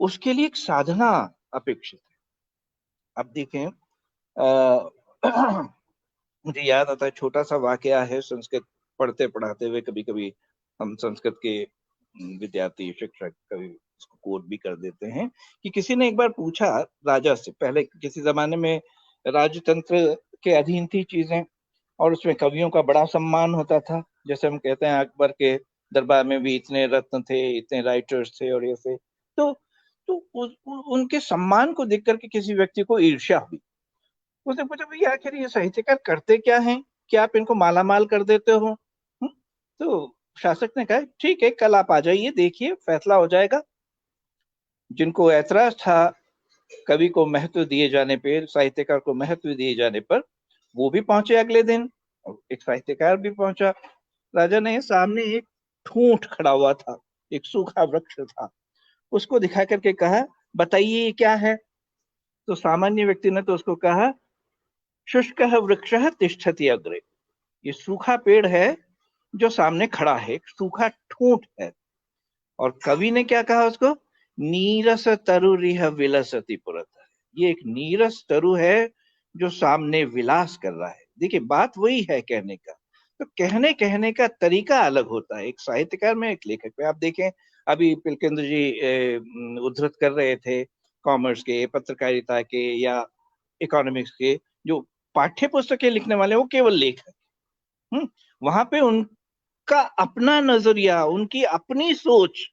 उसके लिए एक साधना अपेक्षित है। अब देखें, मुझे याद आता है छोटा सा वाकया है। संस्कृत पढ़ते पढ़ाते हुए कभी कभी हम संस्कृत के विद्यार्थी शिक्षक कभी उसको कोट भी कर देते हैं कि किसी ने एक बार पूछा राजा से, पहले किसी जमाने में राजतंत्र के अधीन थी चीजें और उसमें कवियों का बड़ा सम्मान होता था। जैसे हम कहते हैं अकबर के दरबार में भी इतने रत्न थे, इतने राइटर्स थे और ऐसे। उनके सम्मान को देख करके किसी व्यक्ति को ईर्ष्या हुई। उसने पूछा, भैया आखिर ये साहित्यकार करते क्या हैं, क्या आप इनको मालामाल कर देते हो? तो शासक ने कहा, ठीक है, कल आप आ जाइए, देखिए फैसला हो जाएगा। जिनको ऐतराज था कवि को महत्व दिए जाने पे, साहित्यकार को महत्व दिए जाने पर, वो भी पहुंचे अगले दिन, और एक साहित्यकार भी पहुंचा। राजा ने सामने एक ठूंठ खड़ा हुआ था, एक सूखा वृक्ष था, उसको दिखा करके कहा, बताइए ये क्या है? तो सामान्य व्यक्ति ने तो उसको कहा, शुष्कः वृक्षः तिष्ठति अग्रे। ये सूखा पेड़ है जो सामने खड़ा है, एक सूखा ठूंठ है। और कवि ने क्या कहा उसको? नीरस तरुरिह विलसति पुरतः। ये एक नीरस तरु है जो सामने विलास कर रहा है। देखिए, बात वही है कहने का। तो कहने का तरीका अलग होता है, एक साहित्यकार में, एक लेखक में। आप देखें, अभी पिलकेंद्र जी उद्धृत कर रहे थे कॉमर्स के, पत्रकारिता के या इकोनॉमिक्स के जो पाठ्य पुस्तकें लिखने वाले, वो केवल लेखक। वहां पे उनका अपना नजरिया, उनकी अपनी सोच,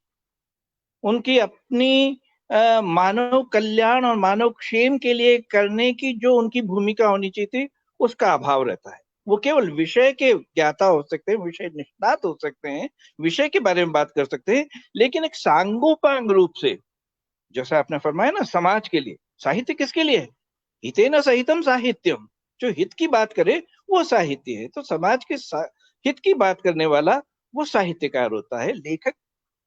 उनकी अपनी मानव कल्याण और मानव क्षेम के लिए करने की जो उनकी भूमिका होनी चाहिए थी, उसका अभाव रहता है। वो केवल विषय के ज्ञाता हो सकते हैं, विषय निष्णात हो सकते हैं, विषय के बारे में बात कर सकते हैं, लेकिन एक सांगोपांग रूप से, जैसा आपने फरमाया ना, समाज के लिए साहित्य किसके लिए है? हितेन सहितम साहित्यम। जो हित की बात करे वो साहित्य है। तो समाज के हित की बात करने वाला वो साहित्यकार होता है। लेखक,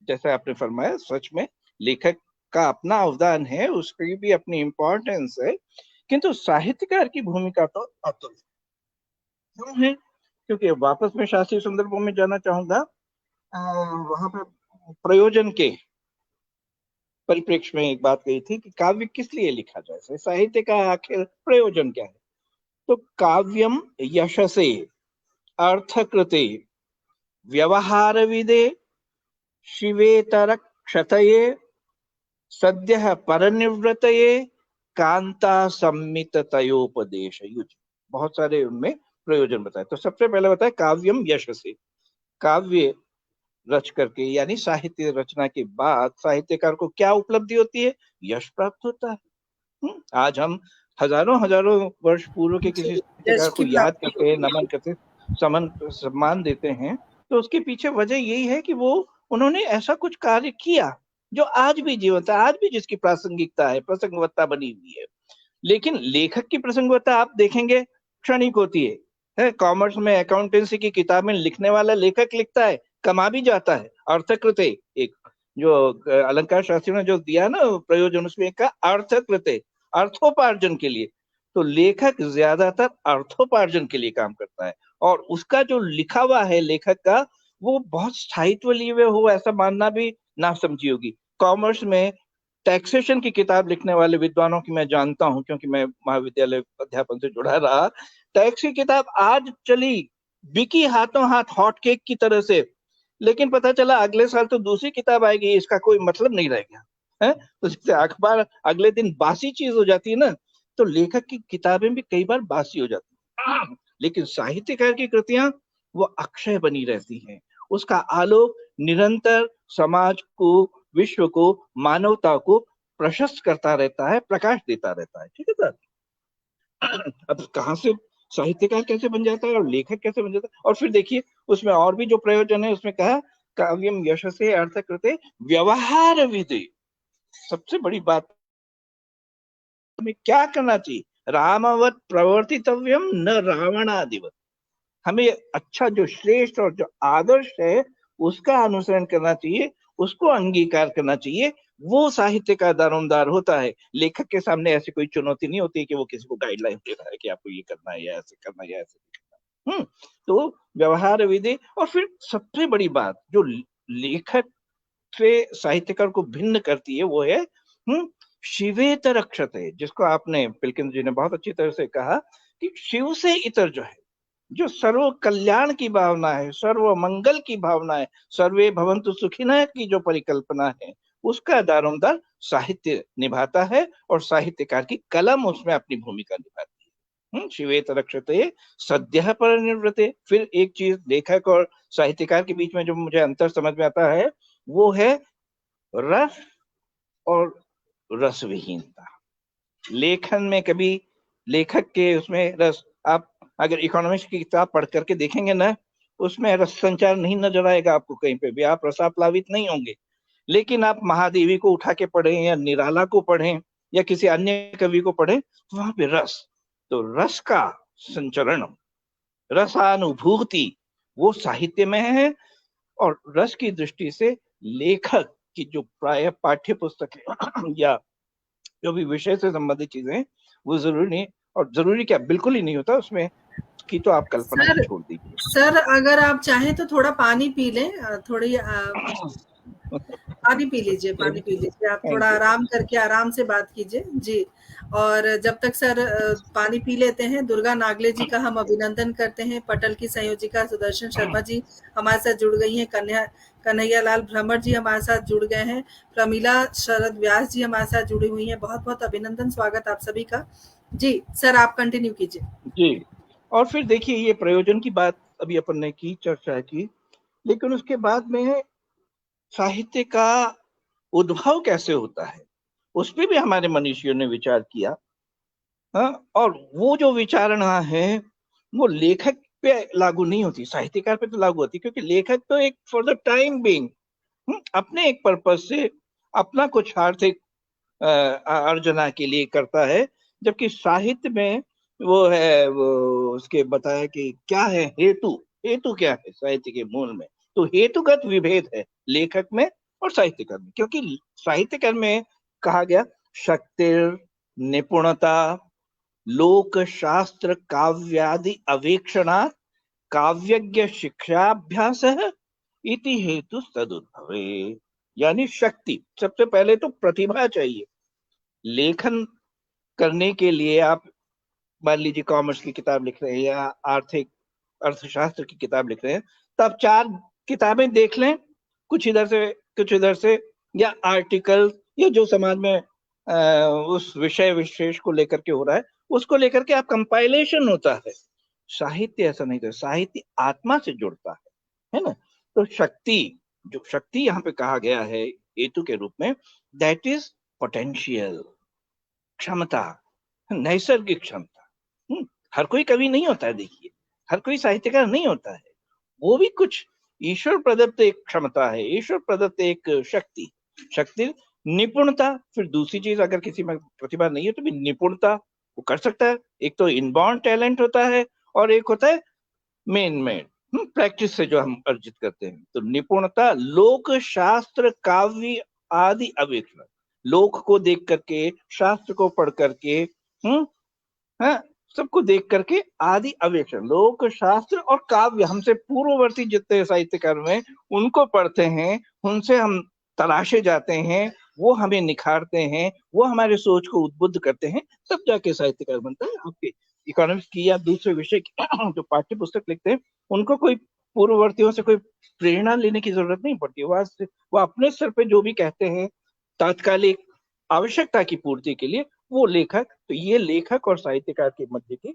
जैसा आपने फरमाया, सच में लेखक का अपना अवदान है, उसकी भी अपनी इंपॉर्टेंस है, किंतु साहित्यकार की भूमिका तो अतुल क्यों है? क्योंकि वापस मैं शास्त्रीय संदर्भों में जाना चाहूंगा। वहां पर प्रयोजन के परिप्रेक्ष्य में एक बात कही थी कि काव्य किस लिए लिखा जाए, साहित्य का आखिर प्रयोजन क्या है? तो काव्यम यशसे अर्थकृते व्यवहार विदे शिवेतर क्षतये सद्यः परनिवृतये कांता सम्मित तयोपदेश युज। बहुत सारे उनमें प्रयोजन बताए। तो सबसे पहले बताए काव्यम यशसे, काव्य रच करके, यानी साहित्य रचना के बाद साहित्यकार को क्या उपलब्धि होती है? यश प्राप्त होता है। आज हम हजारों वर्ष पूर्व के किसी साहित्यकार को याद करते हैं, नमन करते हैं, सम्मान देते हैं, तो उसके पीछे वजह यही है कि वो उन्होंने ऐसा कुछ कार्य किया जो आज भी जीवंत है, आज भी जिसकी प्रासंगिकता है, प्रसंगवत्ता बनी हुई है। लेकिन लेखक की प्रसंगवत्ता आप देखेंगे क्षणिक होती है। कॉमर्स में अकाउंटेंसी की किताबें लिखने वाला लेखक लिखता है, कमा भी जाता है। अर्थकृते, एक जो अलंकार शास्त्रियों ने जो दिया ना प्रयोजन, उसमें का अर्थकृते, अर्थोपार्जन के लिए। तो लेखक ज्यादातर अर्थोपार्जन के लिए काम करता है, और उसका जो लिखा हुआ है लेखक का, वो बहुत स्थायित्व लिए हुए हो ऐसा मानना भी ना समझी होगी। कॉमर्स में टैक्सेशन की किताब लिखने वाले विद्वानों की मैं जानता हूं, क्योंकि मैं महाविद्यालय अध्यापन से जुड़ा रहा। टैक्स की किताब आज चली, बिकी हाथों हाथ हॉट केक की तरह से, लेकिन पता चला अगले साल तो दूसरी किताब आएगी, इसका कोई मतलब नहीं रह गया है। तो जैसे अखबार अगले दिन बासी चीज हो जाती है ना, तो लेखक की किताबें भी कई बार बासी हो जाती हैं, लेकिन साहित्यकार की कृतियां वो अक्षय बनी रहती हैं। उसका आलोक निरंतर समाज को, विश्व को, मानवता को प्रशस्त करता रहता है, प्रकाश देता रहता है। ठीक है सर। अब कहाँ से साहित्यकार कैसे बन जाता है और लेखक कैसे बन जाता है, और फिर देखिए उसमें और भी जो प्रयोजन है, उसमें कहा काव्यम यशसे अर्थकृते व्यवहार विधि। सबसे बड़ी बात हमें क्या करना चाहिए, रामवत प्रवर्तितव्यम न रावणादिवत। हमें अच्छा जो श्रेष्ठ और जो आदर्श है उसका अनुसरण करना चाहिए, उसको अंगीकार करना चाहिए। वो साहित्य का दारोमदार होता है। लेखक के सामने ऐसी कोई चुनौती नहीं होती कि वो किसी को गाइडलाइन दे रहा है कि आपको ये करना है या ऐसे करना है या ऐसे करना है। तो व्यवहार विधि, और फिर सबसे बड़ी बात जो लेखक से साहित्यकार को भिन्न करती है वो है शिवेतर रक्षते, जिसको आपने पिलकिन जी ने बहुत अच्छी तरह से कहा कि शिव से इतर जो है, जो सर्व कल्याण की भावना है, सर्व मंगल की भावना है, सर्वे भवन्तु सुखिनः की जो परिकल्पना है, उसका दारोमदार साहित्य निभाता है और साहित्यकार की कलम उसमें अपनी भूमिका निभाती है। शिवेत रक्षते सद्यः परिनिर्वृते। फिर एक चीज लेखक और साहित्यकार के बीच में जो मुझे अंतर समझ में आता है वो है रस और रसविहीनता। लेखन में कभी लेखक के उसमें रस, आप अगर इकोनॉमिक्स की किताब पढ़ करके देखेंगे ना, उसमें रस संचार नहीं नजर आएगा आपको कहीं पे भी, आप रसाप्लावित नहीं होंगे। लेकिन आप महादेवी को उठा के पढ़ें या निराला को पढ़ें या किसी अन्य कवि को पढ़ें, तो वहां पे रस, तो रस का संचरण, रसानुभूति वो साहित्य में है। और रस की दृष्टि से लेखक की जो प्राय पाठ्य पुस्तक है या जो भी विषय से संबंधित चीजें, वो जरूरी नहीं, और जरूरी क्या बिल्कुल ही नहीं होता उसमें की, तो आप कल्पना ही छोड़ दीजिए। सर अगर आप चाहें तो थोड़ा पानी पी लें, थोड़ी पानी पी लीजिए, पानी पी लीजिए, आप थोड़ा आराम करके आराम से बात कीजिए जी। और जब तक सर पानी पी लेते हैं, दुर्गा नागले जी का हम अभिनंदन करते हैं। पटल की संयोजिका सुदर्शन शर्मा जी हमारे साथ जुड़ गई हैं। कन्हैया लाल भ्रमर जी हमारे साथ जुड़ गए हैं। प्रमीला शरद व्यास जी हमारे साथ जुड़ी हुई हैं। बहुत बहुत अभिनंदन, स्वागत आप सभी का जी। सर आप कंटिन्यू कीजिए जी। और फिर देखिए ये प्रयोजन की बात अभी अपन ने की, चर्चा की, लेकिन उसके बाद में साहित्य का उद्भव कैसे होता है उस पर भी हमारे मनीषियों ने विचार किया। और वो जो विचारणा है वो लेखक पे लागू नहीं होती, साहित्यकार पे तो लागू होती, क्योंकि लेखक तो एक फॉर द टाइम बीइंग अपने एक पर्पज से अपना कुछ आर्थिक अर्जना के लिए करता है, जबकि साहित्य में वो है, वो उसके बताया कि क्या है हेतु, हेतु क्या है साहित्य के मूल में। तो हेतुगत विभेद है लेखक में और साहित्यकार में, क्योंकि साहित्यकार में कहा गया शक्तिर, निपुणता, लोक शास्त्र काव्यादि अवेक्षणा, काव्यज्ञ शिक्षाभ्यास इति हेतु तदुद्भवे। यानी शक्ति, सबसे पहले तो प्रतिभा चाहिए। लेखन करने के लिए आप मान लीजिए कॉमर्स की किताब लिख रहे हैं या आर्थिक अर्थशास्त्र की किताब लिख रहे हैं, तो आप 4 किताबें देख लें, कुछ इधर से कुछ इधर से, या आर्टिकल या जो समाज में उस विषय विशेष को लेकर के हो रहा है उसको लेकर के आप कंपाइलेशन होता है। साहित्य ऐसा नहीं था, साहित्य आत्मा से जुड़ता है ना। तो शक्ति, जो शक्ति यहाँ पे कहा गया है हेतु के रूप में, दैट इज पोटेंशियल, क्षमता, नैसर्गिक क्षमता। हर कोई कवि नहीं होता है, देखिए हर कोई साहित्यकार नहीं होता है, वो भी कुछ ईश्वर प्रदत्त एक क्षमता है, ईश्वर प्रदत्त एक शक्ति। शक्ति, निपुणता, फिर दूसरी चीज अगर किसी में प्रतिभा नहीं है तो भी निपुणता वो कर सकता है। एक तो इनबॉर्न टैलेंट होता है और एक होता है मेन मेड, प्रैक्टिस से जो हम अर्जित करते हैं। तो निपुणता, लोक शास्त्र काव्य आदि अवेक्षण, लोक को देख करके, शास्त्र को पढ़ करके, सबको देख करके, आदि अवेक्षण, लोक शास्त्र और काव्य, हमसे पूर्ववर्ती जितने साहित्यकार में उनको पढ़ते हैं, उनसे हम तलाशे जाते हैं, वो हमें निखारते हैं, वो हमारे सोच को उद्बुद्ध करते हैं, तब जाके साहित्यकार बनता है। आपके इकोनॉमिक्स की या दूसरे विषय की जो पाठ्य पुस्तक लिखते हैं, उनको कोई पूर्ववर्तियों से कोई प्रेरणा लेने की जरूरत नहीं पड़ती। वो अपने स्तर पे जो भी कहते हैं तात्कालिक आवश्यकता की पूर्ति के लिए, वो लेखक, तो ये लेखक और साहित्यकार के मध्य की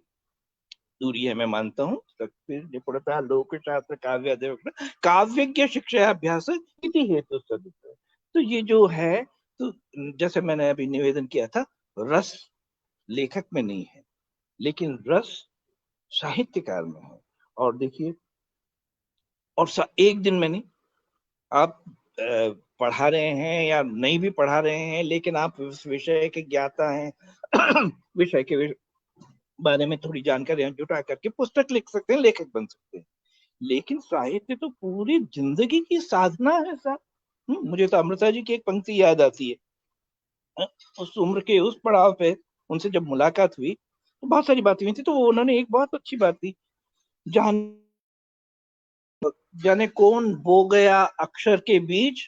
दूरी है, मैं मानता हूँ। फिर निपुणता लोक शास्त्र काव्य अध्ययन काव्यज्ञ शिक्षा अभ्यास इति हेतु सदुत्तर। तो ये जो है, तो जैसे मैंने अभी निवेदन किया था, रस लेखक में नहीं है, लेकिन रस साहित्यकार में है। और देखिए, और एक दिन में नहीं, आप पढ़ा रहे हैं या नहीं भी पढ़ा रहे हैं, लेकिन आप उस विषय के ज्ञाता हैं विषय के बारे में थोड़ी जानकारियां जुटा करके पुस्तक लिख सकते हैं, लेखक बन सकते हैं। लेकिन साहित्य तो पूरी जिंदगी की साधना है सर। मुझे तो अमृता जी की एक पंक्ति याद आती है। उस उम्र के उस पड़ाव पे उनसे जब मुलाकात हुई तो बहुत सारी बातें हुई थी, तो उन्होंने एक बहुत अच्छी बात थी, जाने कौन बो गया अक्षर के बीच,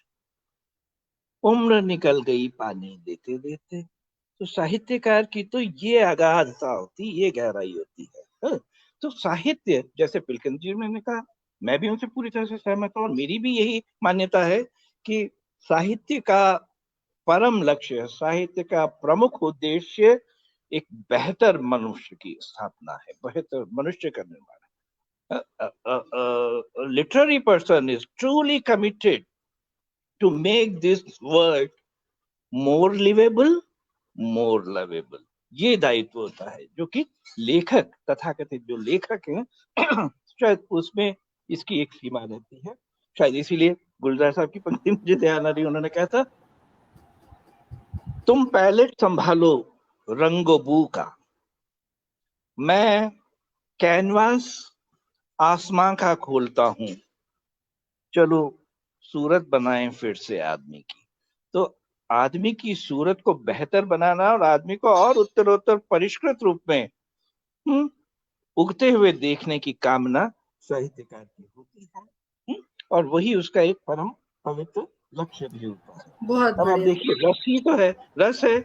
उम्र निकल गई पानी देते देते। तो साहित्यकार की तो ये अगाधता होती, ये गहराई होती है। तो साहित्य, जैसे पिलकन जी ने कहा, मैं भी उनसे पूरी तरह से सहमत हूँ, और मेरी भी यही मान्यता है कि साहित्य का परम लक्ष्य, साहित्य का प्रमुख उद्देश्य एक बेहतर मनुष्य की स्थापना है, बेहतर मनुष्य का निर्माण है। Literary person is truly committed to make this world more livable, more lovable. ये दायित्व होता है जो कि लेखक, तथाकथित जो लेखक हैं शायद उसमें इसकी एक सीमा रहती है। शायद इसीलिए गुलजार साहब की पंक्ति मुझे ध्यान आ रही, उन्होंने कहा था, तुम पैलेट संभालो रंगो बू का, मैं कैनवास आसमां का खोलता हूं, चलो सूरत बनाएं फिर से आदमी की। तो आदमी की सूरत को बेहतर बनाना और आदमी को और उत्तरोत्तर परिष्कृत रूप में उगते हुए देखने की कामना साहित्यकार की होती है। और वही उसका एक परम पवित्र लक्ष्य भी होता है। बहुत अब आप बढ़िया। देखिए, रस ही तो है, रस है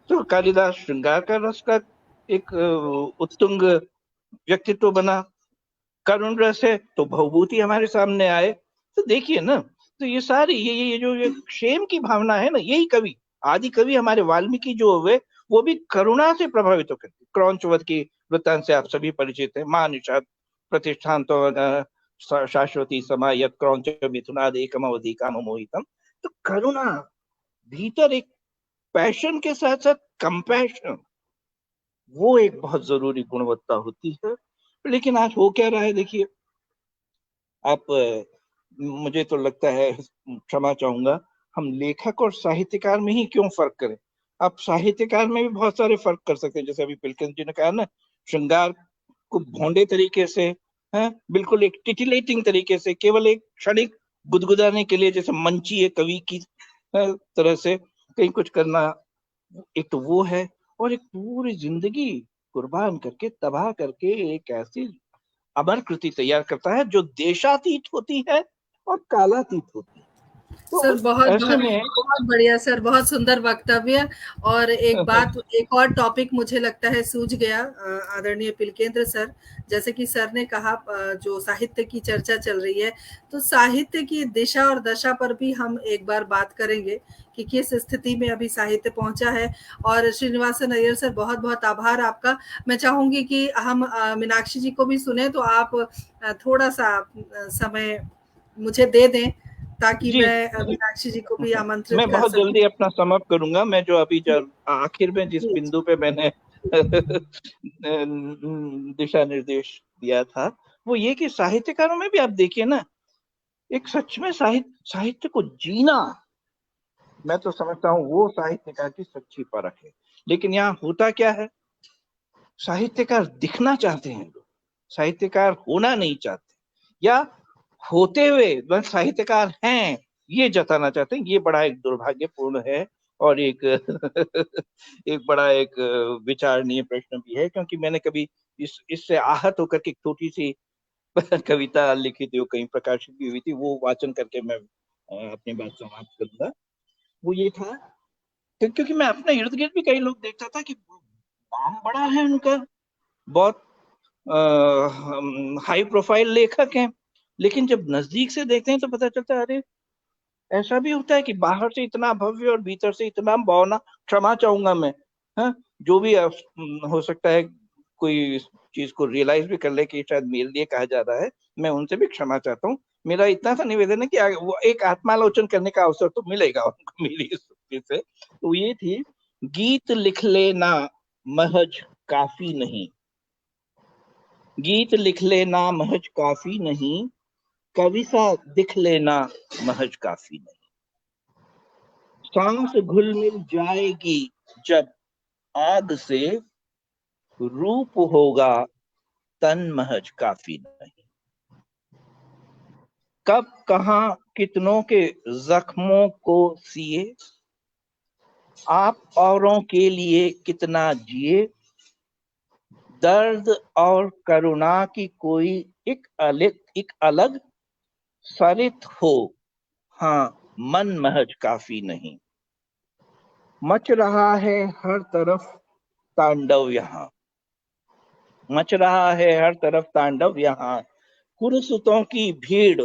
तो कालिदास श्रृंगार का रस का एक उत्तुंग व्यक्तित्व बना, करुण रस है तो भवभूति हमारे सामने आए। तो देखिए ना, तो ये सारी ये जो ये क्षेम की भावना है ना, यही कवि, आदि कवि हमारे वाल्मीकि जो हुए, वो भी करुणा से प्रभावित होकर, क्रौंचवध की वृत्तांत से आप सभी परिचित हैं, मां निषाद प्रतिष्ठान तो शाश्वती समायत क्रौंच मिथुनाद एकम अवधि काम मोहितम। तो करुणा, भीतर एक पैशन के साथ साथ कंपैशन, वो एक बहुत जरूरी गुणवत्ता होती है। लेकिन आज हो क्या रहा है, देखिए आप, मुझे तो लगता है, क्षमा चाहूंगा, हम लेखक और साहित्यकार में ही क्यों फर्क करें। आप साहित्यकार में भी बहुत सारे फर्क कर सकते हैं, जैसे अभी पिलकन जी ने कहा ना, श्रृंगार को भोंडे तरीके से है, बिल्कुल एक टिटिलेटिंग तरीके से, केवल एक क्षणिक गुदगुदाने के लिए, जैसे मंची कवि की तरह से कहीं कुछ करना, एक तो वो है। और एक पूरी जिंदगी कुर्बान करके, तबाह करके एक ऐसी अमर कृति तैयार करता है जो देशातीत होती है और कालातीत होती है। तो सर बहुत ऐसे बहुत में बहुत बढ़िया सर, बहुत सुंदर वक्तव्य। और एक बात, एक और टॉपिक मुझे लगता है सूझ गया आदरणीय पिलकेंद्र सर। जैसे कि सर ने कहा, जो साहित्य की चर्चा चल रही है, तो साहित्य की दिशा और दशा पर भी हम एक बार बात करेंगे कि किस स्थिति में अभी साहित्य पहुंचा है। और श्रीनिवासन अय्यर सर, बहुत बहुत आभार आपका। मैं चाहूंगी कि हम मीनाक्षी जी को भी सुने, तो आप थोड़ा सा समय मुझे दे दें ताकि जी, मैं मीनाक्षी जी को भी आमंत्रित मैं कर बहुत सकूं। जल्दी अपना समाप्त करूंगा। मैं जो अभी जी आखिर में जिस जी बिंदु पे मैंने दिशा निर्देश दिया था, वो ये कि साहित्यकारों में भी आप देखिए ना, एक सच में साहित्य को जीना, मैं तो समझता हूँ वो साहित्यकार की सच्ची परख है। लेकिन यहाँ होता क्या है, साहित्यकार दिखना चाहते हैं लोग, साहित्यकार होना नहीं चाहते, या होते हुए वह साहित्यकार हैं ये जताना चाहते हैं। ये बड़ा एक दुर्भाग्यपूर्ण है, और एक एक बड़ा एक विचारणीय प्रश्न भी है, क्योंकि मैंने कभी इससे आहत होकर के छोटी सी कविता लिखी थी, वो कहीं प्रकाशित भी हुई थी, वो वाचन करके मैं अपनी बात समाप्त करूंगा। वो ये था क्योंकि मैं अपने इर्द गिर्द भी कई लोग देखता था कि नाम बड़ा है उनका, बहुत हाई प्रोफाइल लेखक हैं, लेकिन जब नजदीक से देखते हैं तो पता चलता है अरे ऐसा भी होता है कि बाहर से इतना भव्य और भीतर से इतना बौना। क्षमा चाहूंगा मैं, हाँ, जो भी हो सकता है कोई इस चीज को रियलाइज भी कर ले कि शायद मेरे लिए कहा जा रहा है, मैं उनसे भी क्षमा चाहता हूँ। मेरा इतना सा निवेदन है कि वो एक आत्मालोचन करने का अवसर तो मिलेगा उनको मेरी इस स्तुति से। तो ये थी, गीत लिख लेना महज काफी नहीं, गीत लिख लेना महज काफी नहीं, कवि सा दिख लेना महज काफी नहीं। सांस घुल मिल जाएगी जब आग से, रूप होगा तन महज काफी नहीं। कब कहां कितनों के जख्मों को सिए, आप औरों के लिए कितना जिए, दर्द और करुणा की कोई एक अलग सरित हो, हाँ मन महज काफी नहीं। मच रहा है हर तरफ तांडव यहाँ, मच रहा है हर तरफ तांडव यहाँ, कुरुसुतों की भीड़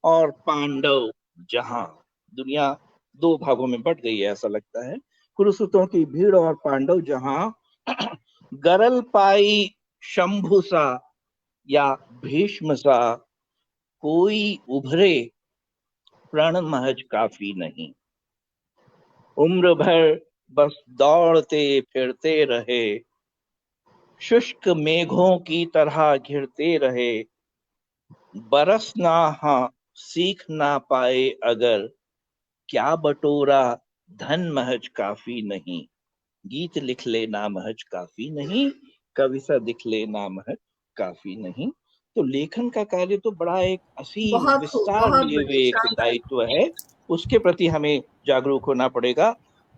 और पांडव जहां। दुनिया दो भागों में बट गई है ऐसा लगता है। कुरुसुतों की भीड़ और पांडव जहां, गरल पाई शंभु सा या भीष्म सा, कोई उभरे प्रण महज काफी नहीं। उम्र भर बस दौड़ते फिरते रहे, शुष्क मेघों की तरह घिरते रहे, बरसना हाँ सीख ना पाए अगर, क्या बटोरा धन महज काफी नहीं। गीत लिख लेना महज काफी नहीं, कविता दिख लेना महज काफी नहीं। तो लेखन का कार्य तो बड़ा एक असीम बहुत खूब, विस्तार बहुत लिए बढ़िया, हुए एक शानदार। दायित्व है। उसके प्रति हमें जागरूक होना पड़ेगा,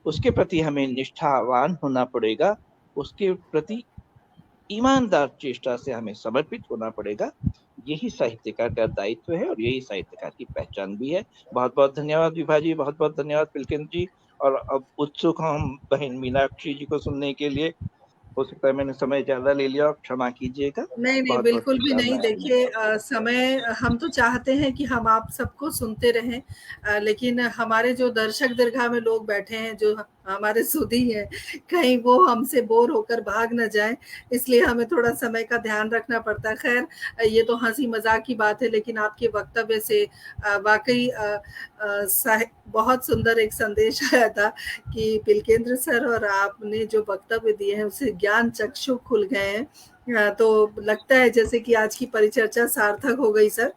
उसके प्रति हमें निष्ठावान होना पड़ेगा, उसके प्रति ईमानदार चेष्टा से हमें समर्पित होना पड़ेगा। यही साहित्यकार का दायित्व है और यही साहित्यकार की पहचान भी है। बहुत बहुत धन्यवाद विभा जी, बहुत बहुत धन्यवाद पिलकिन जी। और अब उत्सुक हम बहन मीनाक्षी जी को सुनने के लिए। हो सकता है मैंने समय ज्यादा ले लिया, क्षमा कीजिएगा। नहीं, नहीं, बहुत बहुत बिल्कुल भी नहीं। शुभकामनाएं हैं। देखिए समय हम तो चाहते हैं कि हम आप सबको सुनते रहें, लेकिन हमारे जो दर्शक दीर्घा में लोग बैठे हैं, जो हमारे सुधी हैं, कहीं वो हमसे बोर होकर भाग ना जाएँ, इसलिए हमें थोड़ा समय का ध्यान रखना पड़ता है। ख़ैर ये तो हँसी-मज़ाक की बात है, लेकिन आपके वक्तव्य से वाक़ई साहि बहुत सुंदर एक संदेश आया था कि पिलकेंद्र सर और आपने जो वक्तव्य दिए हैं, उससे ज्ञान चक्षु खुल गए हैं। तो लगता है जैसे कि आज की परिचर्चा सार्थक हो गई सर।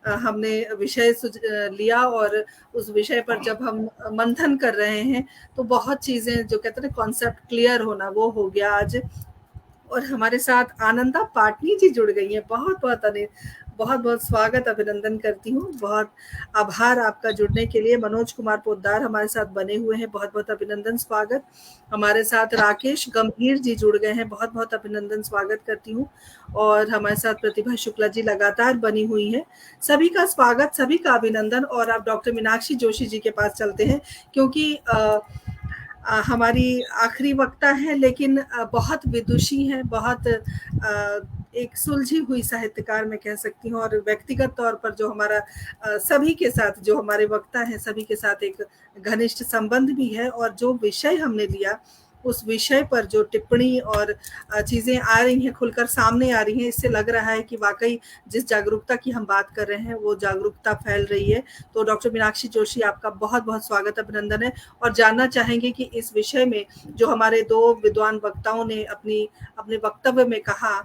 हमने विषय लिया और उस विषय पर जब हम मंथन कर रहे हैं तो बहुत चीजें जो कहते हैं कॉन्सेप्ट क्लियर होना वो हो गया आज। और हमारे साथ आनंदा पाटनी जी जुड़ गई हैं। बहुत बहुत स्वागत, अभिनंदन करती हूँ। बहुत आभार आपका जुड़ने के लिए। मनोज कुमार पोद्दार हमारे साथ बने हुए हैं, बहुत बहुत अभिनंदन, स्वागत। हमारे साथ राकेश गंभीर जी जुड़ गए हैं, बहुत बहुत अभिनंदन, स्वागत करती हूँ। और हमारे साथ प्रतिभा शुक्ला जी लगातार बनी हुई है। सभी का स्वागत, सभी का अभिनंदन। और अब डॉक्टर मीनाक्षी जोशी जी के पास चलते हैं, क्योंकि हमारी आखिरी वक्ता है, लेकिन बहुत विदुषी हैं, बहुत एक सुलझी हुई साहित्यकार मैं कह सकती हूँ। और व्यक्तिगत तौर पर जो हमारा सभी के साथ, जो हमारे वक्ता हैं, सभी के साथ एक घनिष्ठ संबंध भी है। और जो विषय हमने लिया, उस विषय पर जो टिप्पणी और चीज़ें आ रही हैं, खुलकर सामने आ रही हैं, इससे लग रहा है कि वाकई जिस जागरूकता की हम बात कर रहे हैं वो जागरूकता फैल रही है। तो डॉक्टर मीनाक्षी जोशी, आपका बहुत बहुत स्वागत, अभिनंदन है। और जानना चाहेंगे कि इस विषय में जो हमारे दो विद्वान वक्ताओं ने अपने वक्तव्य में कहा,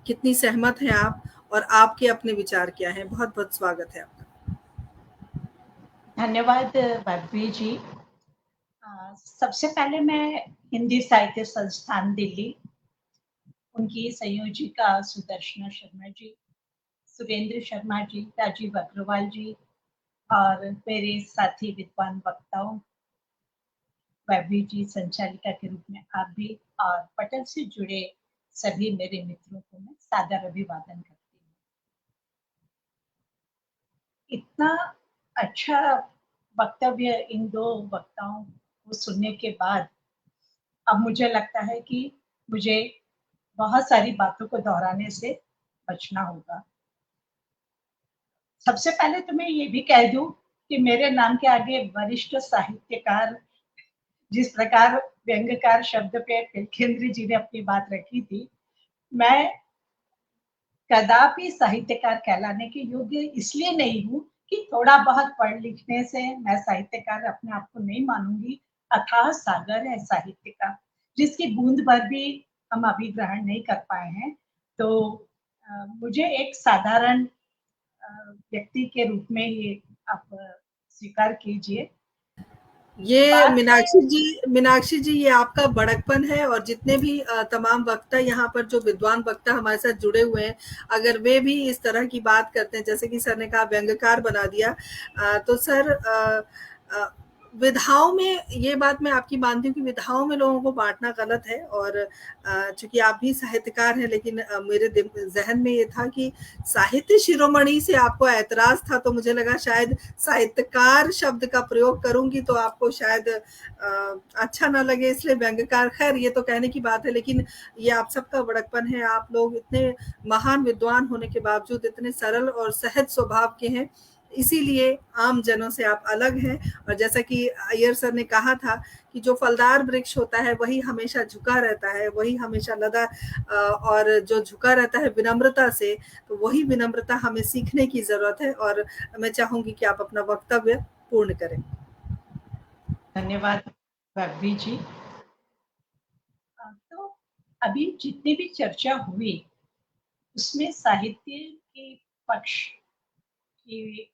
कितनी सहमत हैं आप और आपके अपने विचार क्या हैं? बहुत बहुत स्वागत है आपका। धन्यवाद वाग्वी जी। सबसे पहले मैं हिंदी साहित्य संस्थान दिल्ली, उनकी संयोजिका सुदर्शना शर्मा जी, सुरेंद्र शर्मा जी, राजीव अग्रवाल जी और मेरे साथी विद्वान वक्ताओं, वाग्वी जी संचालिका के रूप में आप भी, और पटल से जुड़े सभी मेरे मित्रों को मैं सादर अभिवादन करती हूँ। इतना अच्छा वक्तव्य इन दो वक्ताओं वो सुनने के बाद अब मुझे लगता है कि मुझे बहुत सारी बातों को दोहराने से बचना होगा। सबसे पहले तो मैं ये भी कह दूं कि मेरे नाम के आगे वरिष्ठ साहित्यकार, जिस प्रकार व्यंग्यकार शब्द पे तिलकेंद्र जी ने अपनी बात रखी थी, मैं कदापि साहित्यकार कहलाने के योग्य इसलिए नहीं हूँ कि थोड़ा बहुत पढ़ लिखने से मैं साहित्यकार अपने आप को नहीं मानूंगी। अथाह सागर है साहित्य का, जिसकी बूंद भर भी हम अभी ग्रहण नहीं कर पाए हैं। तो मुझे एक साधारण व्यक्ति के रूप में ये आप स्वीकार कीजिए। ये बात है मीनाक्षी जी ये आपका बड़कपन है, और जितने भी तमाम वक्ता यहाँ पर जो विद्वान वक्ता हमारे साथ जुड़े हुए हैं, अगर वे भी इस तरह की बात करते हैं, जैसे कि सर ने कहा व्यंग्यकार बना दिया, तो सर विधाओं में ये बात मैं आपकी मानती हूँ कि विधाओं में लोगों को बांटना गलत है। और चूंकि आप भी साहित्यकार हैं, लेकिन मेरे जहन में ये था कि साहित्य शिरोमणि से आपको ऐतराज था, तो मुझे लगा शायद साहित्यकार शब्द का प्रयोग करूंगी तो आपको शायद अच्छा ना लगे, इसलिए व्यंग्यकार। खैर ये तो कहने की बात है, लेकिन ये आप सबका बड़कपन है। आप लोग इतने महान विद्वान होने के बावजूद इतने सरल और सहज स्वभाव के हैं, इसीलिए आम जनों से आप अलग हैं। और जैसा कि अय्यर सर ने कहा था कि जो फलदार वृक्ष होता है वही हमेशा झुका रहता है, वही हमेशा लदा, और जो झुका रहता है विनम्रता से, तो वही विनम्रता हमें सीखने की जरूरत है। और मैं चाहूंगी कि आप अपना वक्तव्य पूर्ण करें। धन्यवाद वाग्वी जी। तो अभी जितनी भी चर्चा हुई उसमें साहित्य के पक्ष के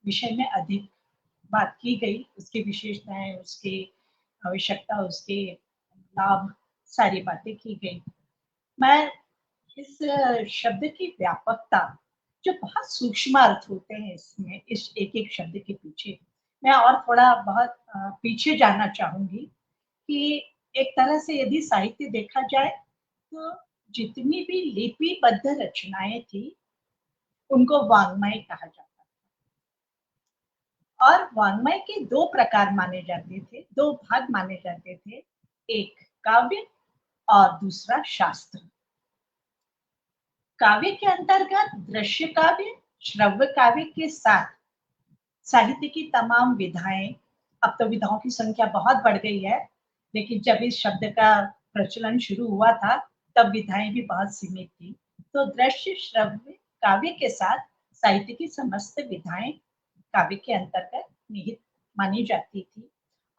विषय में अधिक बात की गई, उसकी विशेषताएं, उसकी आवश्यकता, उसके लाभ, सारी बातें की गई। मैं इस शब्द की व्यापकता, जो बहुत सूक्ष्म अर्थ होते हैं इसमें, इस एक एक शब्द के पीछे, मैं और थोड़ा बहुत पीछे जाना चाहूंगी कि एक तरह से यदि साहित्य देखा जाए तो जितनी भी लिपिबद्ध रचनाएं थी उनको वाङ्मय कहा जाता है। और वाङ्मय के दो प्रकार माने जाते थे, दो भाग माने जाते थे, एक काव्य और दूसरा शास्त्र। काव्य के अंतर्गत दृश्य काव्य, श्रव्य काव्य के साथ साहित्य की तमाम विधाएं, अब तो विधाओं की संख्या बहुत बढ़ गई है, लेकिन जब इस शब्द का प्रचलन शुरू हुआ था तब विधाएं भी बहुत सीमित थी। तो दृश्य श्रव्य काव्य के साथ साहित्य की समस्त विधाएं काव्य के अंतर्गत निहित मानी जाती थी।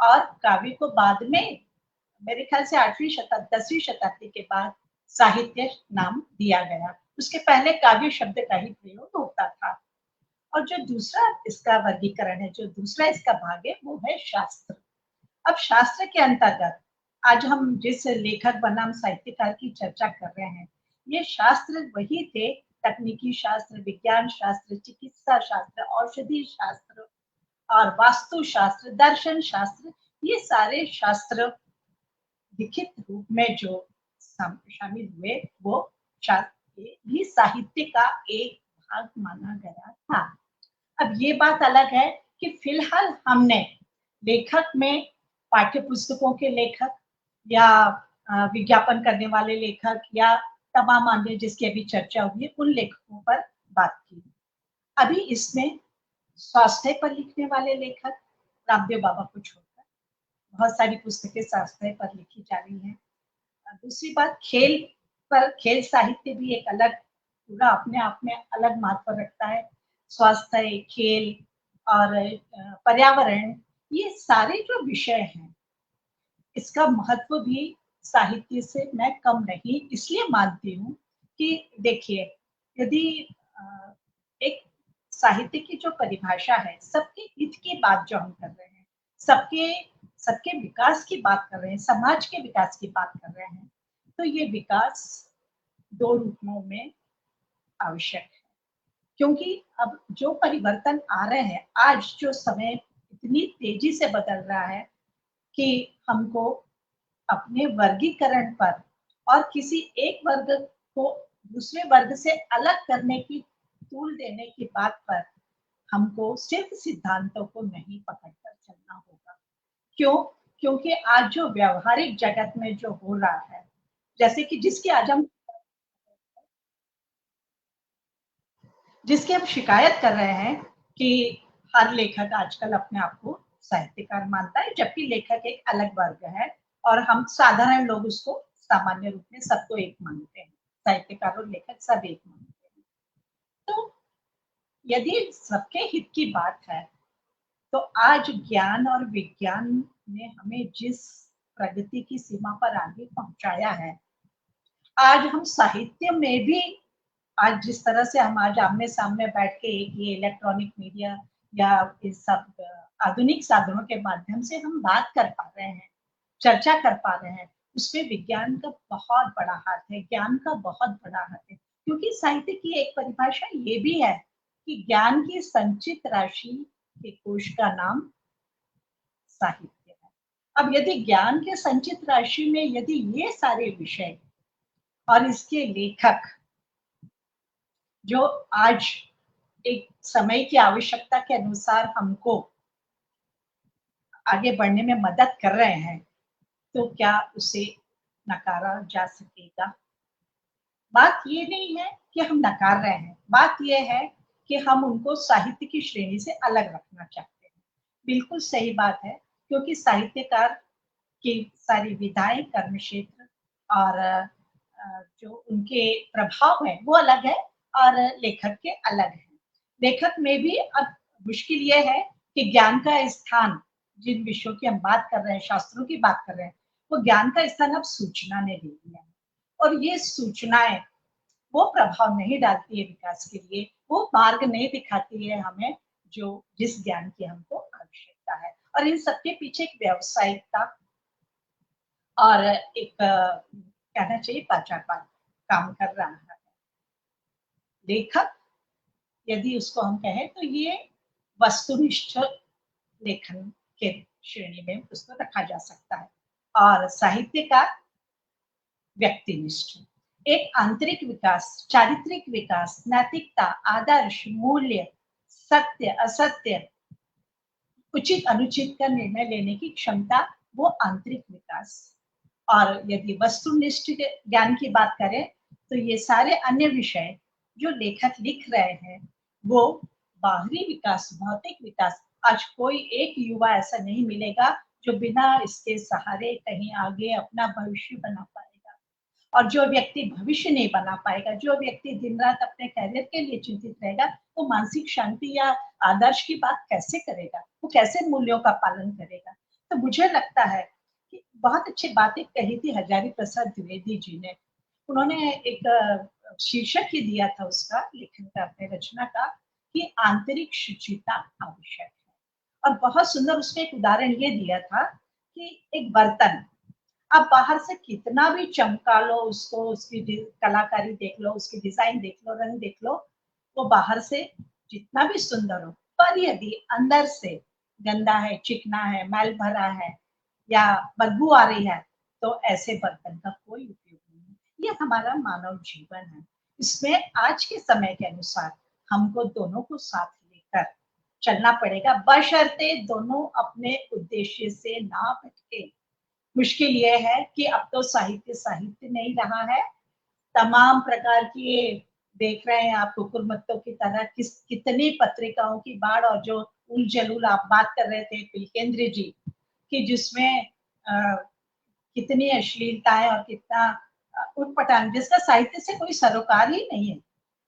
और काव्य को बाद में मेरे ख्याल से 10वीं शताब्दी के बाद साहित्य नाम दिया गया। उसके पहले काव्य शब्द का ही प्रयोग होता था। और जो दूसरा इसका वर्गीकरण है, जो दूसरा इसका भाग है, वो है शास्त्र। अब शास्त्र के अंतर्गत आज हम जिस लेखक बनाम साहित्यकार की चर्चा कर रहे हैं, ये शास्त्र वही थे, तकनीकी शास्त्र, विज्ञान शास्त्र, चिकित्सा शास्त्र, औषधि शास्त्र और वास्तु शास्त्र, दर्शन शास्त्र, ये सारे शास्त्र लिखित रूप में जो शामिल हुए वो शास्त्र भी साहित्य का एक भाग माना गया था। अब ये बात अलग है कि फिलहाल हमने लेखक में पाठ्य पुस्तकों के लेखक या विज्ञापन करने वाले लेखक या तमाम अन्य जिसकी अभी चर्चा हुई है उन लेखकों पर बात की। अभी इसमें स्वास्थ्य पर लिखने वाले लेखक, रामदेव बाबा को छोड़कर बहुत सारी पुस्तकें स्वास्थ्य पर लिखी जा रही हैं। दूसरी बात, खेल पर, खेल साहित्य भी एक अलग, पूरा अपने आप में अलग महत्व रखता है। स्वास्थ्य, खेल और पर्यावरण, ये सारे जो विषय हैं, इसका महत्व भी साहित्य से मैं कम नहीं इसलिए मानती हूँ कि देखिए, यदि एक साहित्य की जो परिभाषा है, सबके हित की बात जो हम कर रहे हैं, सबके सबके विकास की बात कर रहे हैं, समाज के विकास की बात कर रहे हैं, तो ये विकास दो रूपों में आवश्यक है। क्योंकि अब जो परिवर्तन आ रहे हैं, आज जो समय इतनी तेजी से बदल रहा है कि हमको अपने वर्गीकरण पर और किसी एक वर्ग को दूसरे वर्ग से अलग करने की, तूल देने की बात पर हमको सिर्फ सिद्धांतों को नहीं पकड़कर चलना होगा। क्यों? क्योंकि आज जो व्यवहारिक जगत में जो हो रहा है, जैसे कि जिसकी हम शिकायत कर रहे हैं कि हर लेखक आजकल अपने आप को साहित्यकार मानता है, जबकि लेखक एक अलग वर्ग है और हम साधारण लोग उसको सामान्य रूप में सबको एक मानते हैं। साहित्यकार और लेखक सब एक मानते हैं। तो यदि सबके हित की बात है, तो आज ज्ञान और विज्ञान ने हमें जिस प्रगति की सीमा पर आगे पहुंचाया है, आज हम साहित्य में भी आज जिस तरह से हम आज आमने सामने बैठ के एक ये इलेक्ट्रॉनिक मीडिया या इस सब आधुनिक साधनों के माध्यम से हम बात कर पा रहे हैं, चर्चा कर पा रहे हैं, उसमें विज्ञान का बहुत बड़ा हाथ है, ज्ञान का बहुत बड़ा हाथ है। क्योंकि साहित्य की एक परिभाषा ये भी है कि ज्ञान की संचित राशि के कोश का नाम साहित्य है। अब यदि ज्ञान के संचित राशि में यदि ये सारे विषय और इसके लेखक जो आज एक समय की आवश्यकता के अनुसार हमको आगे बढ़ने में मदद कर रहे हैं, तो क्या उसे नकारा जा सकेगा? बात ये नहीं है कि हम नकार रहे हैं, बात ये है कि हम उनको साहित्य की श्रेणी से अलग रखना चाहते हैं। बिल्कुल सही बात है, क्योंकि साहित्यकार की सारी विधाएं, कर्म क्षेत्र और जो उनके प्रभाव है वो अलग है और लेखक के अलग है। लेखक में भी अब मुश्किल ये है कि ज्ञान का स्थान, जिन विषयों की हम बात कर रहे हैं, शास्त्रों की बात कर रहे हैं, वो ज्ञान का स्थान अब सूचना ने ले लिया है और ये सूचनाएं वो प्रभाव नहीं डालती है विकास के लिए, वो मार्ग नहीं दिखाती है हमें जो जिस ज्ञान की हमको आवश्यकता है। और इन सबके पीछे एक व्यावसायिकता और एक कहना चाहिए पाचारवाद काम कर रहा है। लेखक यदि उसको हम कहें तो ये वस्तुनिष्ठ लेखन के श्रेणी में उसको रखा जा सकता है और साहित्यकार व्यक्तिनिष्ठ। एक आंतरिक विकास, चारित्रिक विकास, नैतिकता, आदर्श, मूल्य, सत्य, असत्य, उचित अनुचित का निर्णय लेने की क्षमता, वो आंतरिक विकास। और यदि वस्तुनिष्ठ ज्ञान की बात करें तो ये सारे अन्य विषय जो लेखक लिख रहे हैं वो बाहरी विकास, भौतिक विकास। आज कोई एक युवा ऐसा नहीं मिलेगा जो बिना इसके सहारे कहीं आगे अपना भविष्य बना पाएगा। और जो व्यक्ति भविष्य नहीं बना पाएगा, जो व्यक्ति दिन रात अपने कैरियर के लिए चिंतित रहेगा, वो मानसिक शांति या आदर्श की बात कैसे करेगा, वो कैसे मूल्यों का पालन करेगा। तो मुझे लगता है कि बहुत अच्छी बातें कही थी हजारी प्रसाद द्विवेदी जी ने। उन्होंने एक शीर्षक ही दिया था उसका, लेखन का, अपने रचना का, कि आंतरिक शुचिता आवश्यक है। और बहुत सुंदर उसमें एक उदाहरण ये दिया था कि एक बर्तन आप बाहर से कितना भी चमका लो उसको, उसकी कलाकारी देख लो, उसकी डिजाइन देख लो, रंग देख लो, वो बाहर से जितना भी सुंदर हो, पर यदि अंदर से गंदा है, चिकना है, मैल भरा है या बदबू आ रही है, तो ऐसे बर्तन का कोई उपयोग नहीं है। ये हमारा मानव जीवन है, इसमें आज के समय के अनुसार हमको दोनों को साथ लेकर चलना पड़ेगा, बशर्ते दोनों अपने उद्देश्य से ना भटके। मुश्किल ये है कि अब तो साहित्य साहित्य नहीं रहा है, तमाम प्रकार की देख रहे हैं आप कुकुरमुत्तों की तरह कितनी पत्रिकाओं की बाढ़, और जो उल जलूल आप बात कर रहे थे पिलकेंद्र जी कि जिसमें कितनी अश्लीलताएं और कितना उटपटांग, जिसका साहित्य से कोई सरोकार ही नहीं है,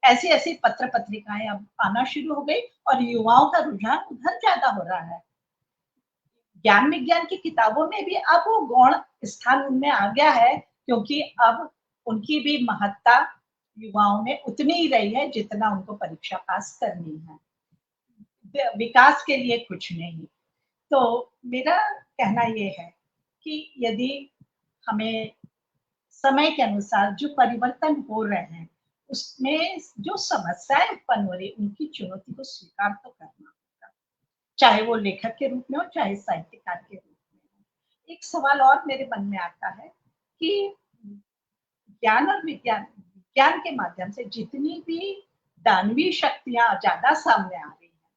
ऐसी ऐसी पत्र पत्रिकाएं अब आना शुरू हो गई और युवाओं का रुझान उधर ज्यादा हो रहा है। ज्ञान विज्ञान की किताबों में भी अब वो गौण स्थान उनमें आ गया है, क्योंकि अब उनकी भी महत्ता युवाओं में उतनी ही रही है जितना उनको परीक्षा पास करनी है, विकास के लिए कुछ नहीं। तो मेरा कहना ये है कि यदि हमें समय के अनुसार जो परिवर्तन हो रहे हैं उसमें जो समस्याएं उत्पन्न हो रही है, उनकी चुनौती को स्वीकार तो करना होगा, चाहे वो लेखक के रूप में हो, चाहे साहित्यकार के रूप में हो। एक सवाल और मेरे मन में आता है कि ज्ञान और विज्ञान के माध्यम से जितनी भी दानवीय शक्तियां ज्यादा सामने आ रही है,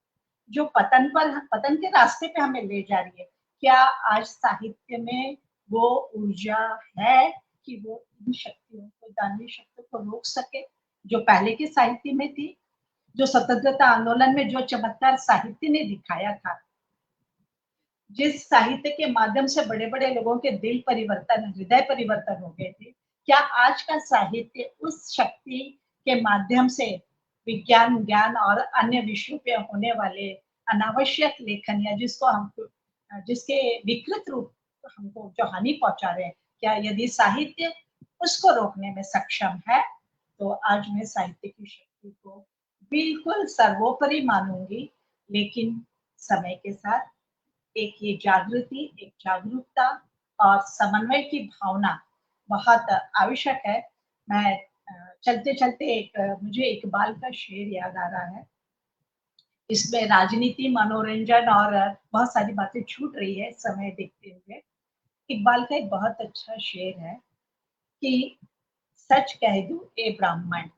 जो पतन के रास्ते पे हमें ले जा रही है, क्या आज साहित्य में वो ऊर्जा है कि वो इन शक्तियों को, दानवीय शक्तियों को रोक सके जो पहले के साहित्य में थी? जो स्वतंत्रता आंदोलन में जो चमत्कार साहित्य ने दिखाया था, जिस साहित्य के माध्यम से बड़े बड़े लोगों के दिल परिवर्तन, हृदय परिवर्तन हो गए थे, क्या आज का साहित्य उस शक्ति के माध्यम से विज्ञान, ज्ञान और अन्य विषयों पे होने वाले अनावश्यक लेखन या जिसके विकृत रूप हमको जो हानि पहुंचा रहे हैं, क्या यदि साहित्य उसको रोकने में सक्षम है, तो आज मैं साहित्य की शक्ति को बिल्कुल सर्वोपरि मानूंगी। लेकिन समय के साथ एक ये जागृति, एक जागरूकता और समन्वय की भावना बहुत आवश्यक है। मैं चलते चलते मुझे इकबाल का शेर याद आ रहा है। इसमें राजनीति, मनोरंजन और बहुत सारी बातें छूट रही है समय देखते हुए। इकबाल का एक बहुत अच्छा शेर है कि सच कह दूं ए ब्राह्मण।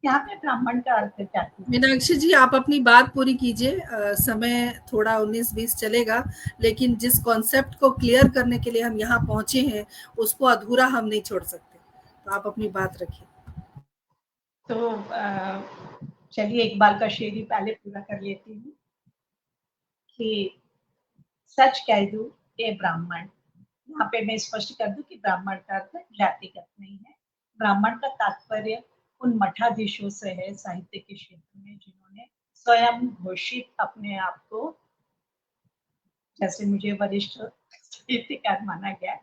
यहाँ पे ब्राह्मण का अर्थ क्या है? मीनाक्षी जी, आप अपनी बात पूरी कीजिए। समय थोड़ा 19-20 चलेगा, लेकिन जिस कॉन्सेप्ट को क्लियर करने के लिए हम यहाँ पहुंचे हैं, उसको अधूरा हम नहीं छोड़ सकते। तो आप अपनी बात रखिए। तो चलिए इकबाल का शेर ही पहले पूरा कर लेती हूँ कि सच कह दूं ए ब्राह्मण। यहाँ पे मैं स्पष्ट कर दूं कि ब्राह्मण का अर्थ जातिगत नहीं है। ब्राह्मण का तात्पर्य उन मठाधीशों से है साहित्य के क्षेत्र में जिन्होंने स्वयं घोषित अपने आप को, जैसे मुझे वरिष्ठ साहित्यकार माना गया,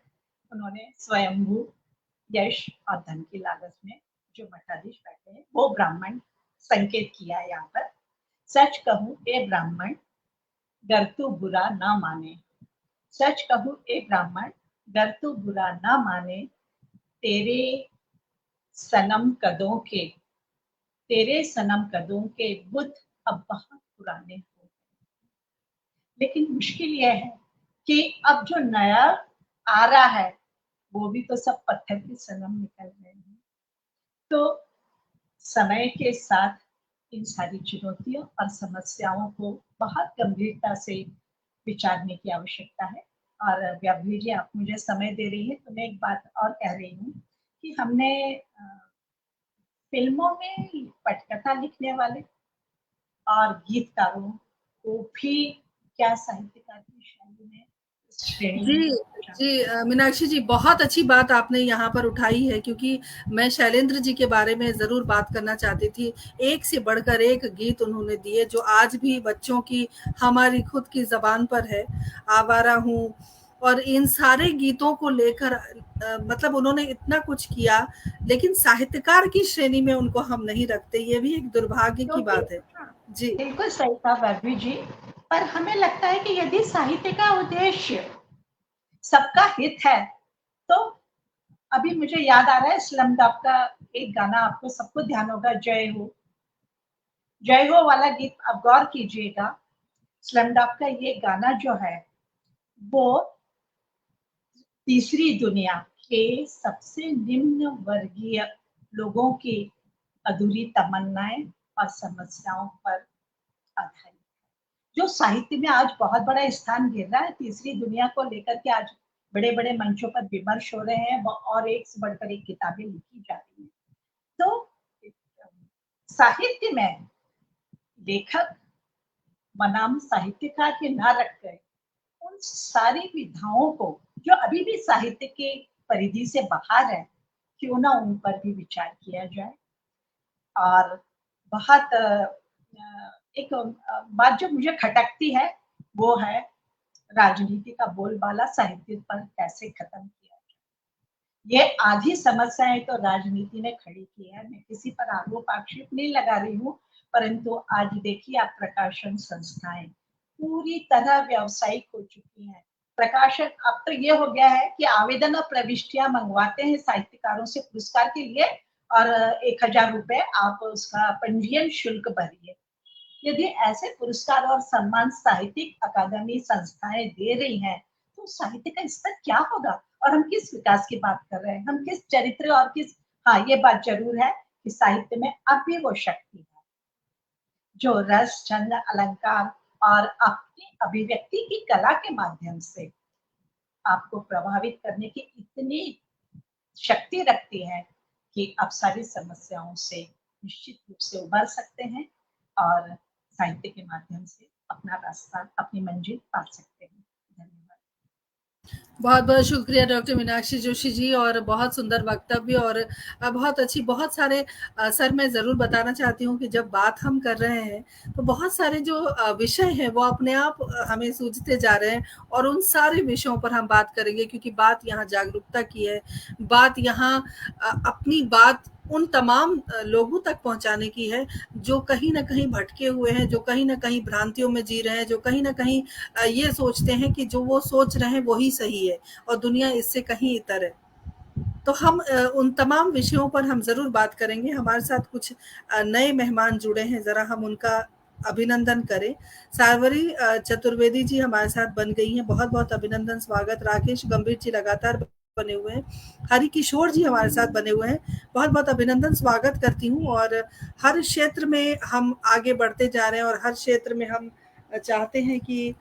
उन्होंने स्वयंभू यश और धन की लालच में जो मठाधीश बैठे हैं वो ब्राह्मण संकेत किया है यहाँ पर। सच कहूं ए ब्राह्मण गर तू बुरा ना माने। सच कहूं ए ब्राह्मण गर तू बुरा ना माने, तेरे सनम कदों के बुत अब बहुत पुराने हो गए। लेकिन मुश्किल यह है कि अब जो नया आ रहा है वो भी तो सब पत्थर के सनम निकल रहे हैं। तो समय के साथ इन सारी चुनौतियों और समस्याओं को बहुत गंभीरता से विचारने की आवश्यकता है। और व्याभि जी, आप मुझे समय दे रही है तो मैं एक बात और कह रही हूँ कि हमने फिल्मों में पटकथा लिखने वाले और गीतकारों को भी क्या साहित्यकार की शैली में श्रेणी जी में जी, मीनाक्षी जी, बहुत अच्छी बात आपने यहाँ पर उठाई है, क्योंकि मैं शैलेंद्र जी के बारे में जरूर बात करना चाहती थी। एक से बढ़कर एक गीत उन्होंने दिए जो आज भी बच्चों की, हमारी खुद की जबान पर है। आवारा हूँ, और इन सारे गीतों को लेकर मतलब उन्होंने इतना कुछ किया, लेकिन साहित्यकार की श्रेणी में उनको हम नहीं रखते। ये भी एक दुर्भाग्य की बात है। जी, बिल्कुल सही कहा व्याभि जी। पर हमें लगता है कि यदि साहित्य का उद्देश्य सबका हित है, तो अभी मुझे याद आ रहा है स्लमडॉग का एक गाना, आपको सबको ध्यान होगा, जय हो वाला गीत। आप गौर कीजिएगा, स्लमडॉग का ये गाना जो है वो तीसरी दुनिया के सबसे निम्न वर्गीय लोगों की अधूरी तमन्नाएं और समस्याओं पर आधारित, जो साहित्य में आज बहुत बड़ा स्थान घेर रहा है। तीसरी दुनिया को लेकर के आज बड़े बड़े मंचों पर विमर्श हो रहे हैं और एक से बढ़कर एक किताबें लिखी जा रही हैं। तो साहित्य में लेखक बनाम साहित्यकार के ना रखकर उन सारी विधाओं को जो अभी भी साहित्य के परिधि से बाहर है, क्यों ना उन पर भी विचार किया जाए। और बहुत एक बात जो मुझे खटकती है वो है राजनीति का बोलबाला साहित्य पर कैसे खत्म किया जाए। ये आधी समस्याएं तो राजनीति ने खड़ी की है। मैं किसी पर आरोप आक्षेप नहीं लगा रही हूँ, परंतु आज देखिए आप, प्रकाशन संस्थाएं पूरी तरह व्यावसायिक हो चुकी हैं। प्रकाशन अब तो ये हो गया है कि आवेदन और प्रविष्टियां मंगवाते हैं साहित्यकारों से पुरस्कार के लिए, और 1000 रुपए आप उसका पंजीयन शुल्क भरिए। यदि ऐसे पुरस्कार और सम्मान साहित्यिक अकादमी संस्थाएं दे रही हैं, तो साहित्य का स्तर क्या होगा। और हम किस विकास की बात कर रहे हैं, हम किस चरित्र और किस, हाँ ये बात जरूर है कि साहित्य में अब भी वो शक्ति है जो रस, छंद, अलंकार और अपनी अभिव्यक्ति की कला के माध्यम से आपको प्रभावित करने की इतनी शक्ति रखती है कि आप सारी समस्याओं से निश्चित रूप से उबर सकते हैं और साहित्य के माध्यम से अपना रास्ता, अपनी मंजिल पा सकते हैं। धन्यवाद। बहुत बहुत शुक्रिया डॉक्टर मीनाक्षी जोशी जी, और बहुत सुंदर वक्तव्य, और बहुत अच्छी, बहुत सारे सर मैं ज़रूर बताना चाहती हूँ कि जब बात हम कर रहे हैं तो बहुत सारे जो विषय हैं वो अपने आप हमें सूझते जा रहे हैं, और उन सारे विषयों पर हम बात करेंगे, क्योंकि बात यहाँ जागरूकता की है, बात यहाँ अपनी बात उन तमाम लोगों तक पहुंचाने की है जो कहीं ना कहीं भटके हुए हैं, जो कहीं ना कहीं भ्रांतियों में जी रहे हैं, जो कहीं ना कहीं ये सोचते हैं कि जो वो सोच रहे हैं वही सही है और दुनिया इससे कहीं इतर है। तो हम उन तमाम विषयों पर हम ज़रूर बात करेंगे। हमारे साथ कुछ नए मेहमान जुड़े हैं, ज़रा हम उनका अभिनंदन करें। सार्वरी चतुर्वेदी जी हमारे साथ बन गई हैं, बहुत बहुत अभिनंदन, स्वागत। राकेश गंभीर जी लगातार बने हुए हैं। हरि किशोर जी हमारे साथ बने हुए हैं, बहुत बहुत अभिनंदन, स्वागत करती हूँ। और हर क्षेत्र में हम आगे बढ़ते जा रहे हैं और हर क्षेत्र में हम चाहते हैं कि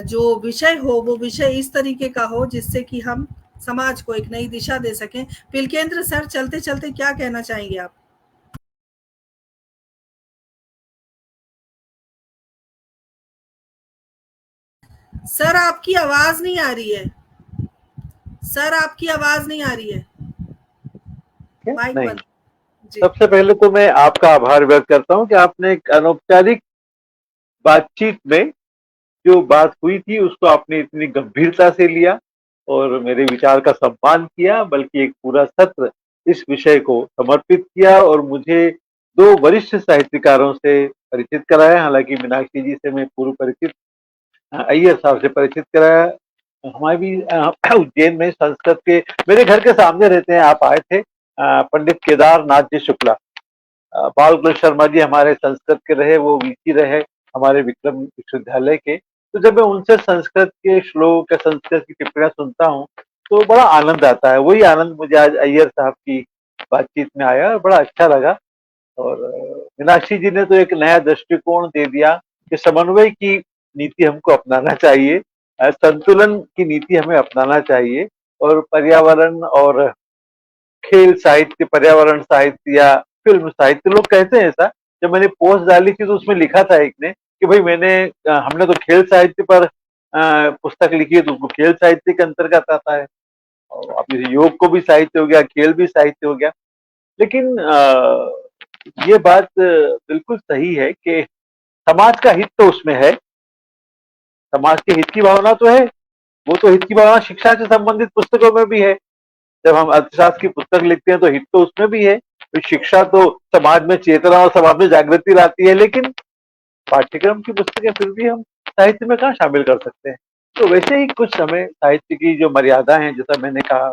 जो विषय हो वो विषय इस तरीके का हो जिससे कि हम समाज को एक नई दिशा दे सकें। पिलकेंद्र सर, चलते चलते क्या कहना चाहेंगे आप? सर आपकी आवाज नहीं आ रही है, सर आपकी आवाज नहीं आ रही है, माइक नहीं, बंद जी। सबसे पहले तो मैं आपका आभार व्यक्त करता हूं कि आपने एक अनौपचारिक बातचीत में जो बात हुई थी उसको आपने इतनी गंभीरता से लिया और मेरे विचार का सम्मान किया, बल्कि एक पूरा सत्र इस विषय को समर्पित किया और मुझे दो वरिष्ठ साहित्यकारों से परिचित कराया। हालांकि मीनाक्षी जी से मैं पूर्व परिचित, अय्यर साहब से परिचित कराया। हमारे भी उज्जैन में संस्कृत के, मेरे घर के सामने रहते हैं, आप आए थे, पंडित केदारनाथ जी शुक्ला, बाल शर्मा जी हमारे संस्कृत के रहे, वो वीसी रहे हमारे विक्रम विश्वविद्यालय के। तो जब मैं उनसे संस्कृत के श्लोक या संस्कृत की टिप्पणियां सुनता हूँ तो बड़ा आनंद आता है। वही आनंद मुझे आज अय्यर साहब की बातचीत में आया और बड़ा अच्छा लगा। और मीनाक्षी जी ने तो एक नया दृष्टिकोण दे दिया कि समन्वय की नीति हमको अपनाना चाहिए, संतुलन की नीति हमें अपनाना चाहिए, और पर्यावरण और खेल साहित्य, पर्यावरण साहित्य या फिल्म साहित्य, लोग कहते हैं ऐसा। जब मैंने पोस्ट डाली थी तो उसमें लिखा था एक ने कि भाई हमने तो खेल साहित्य पर पुस्तक लिखी है, तो उसको खेल साहित्य के अंतर्गत आता है। और अब योग को भी साहित्य हो गया, खेल भी साहित्य हो गया। लेकिन ये बात बिल्कुल सही है कि समाज का हित तो उसमें है, समाज के हित की भावना तो है। वो तो हित की भावना शिक्षा से संबंधित पुस्तकों में भी है। जब हम अर्थशास्त्र की पुस्तक लिखते हैं तो हित तो उसमें भी है। तो शिक्षा तो समाज में चेतना और समाज में जागृति लाती है, लेकिन पाठ्यक्रम की पुस्तकें फिर भी हम साहित्य में कहाँ शामिल कर सकते हैं। तो वैसे ही कुछ समय साहित्य की जो मर्यादा है, जैसा मैंने कहा,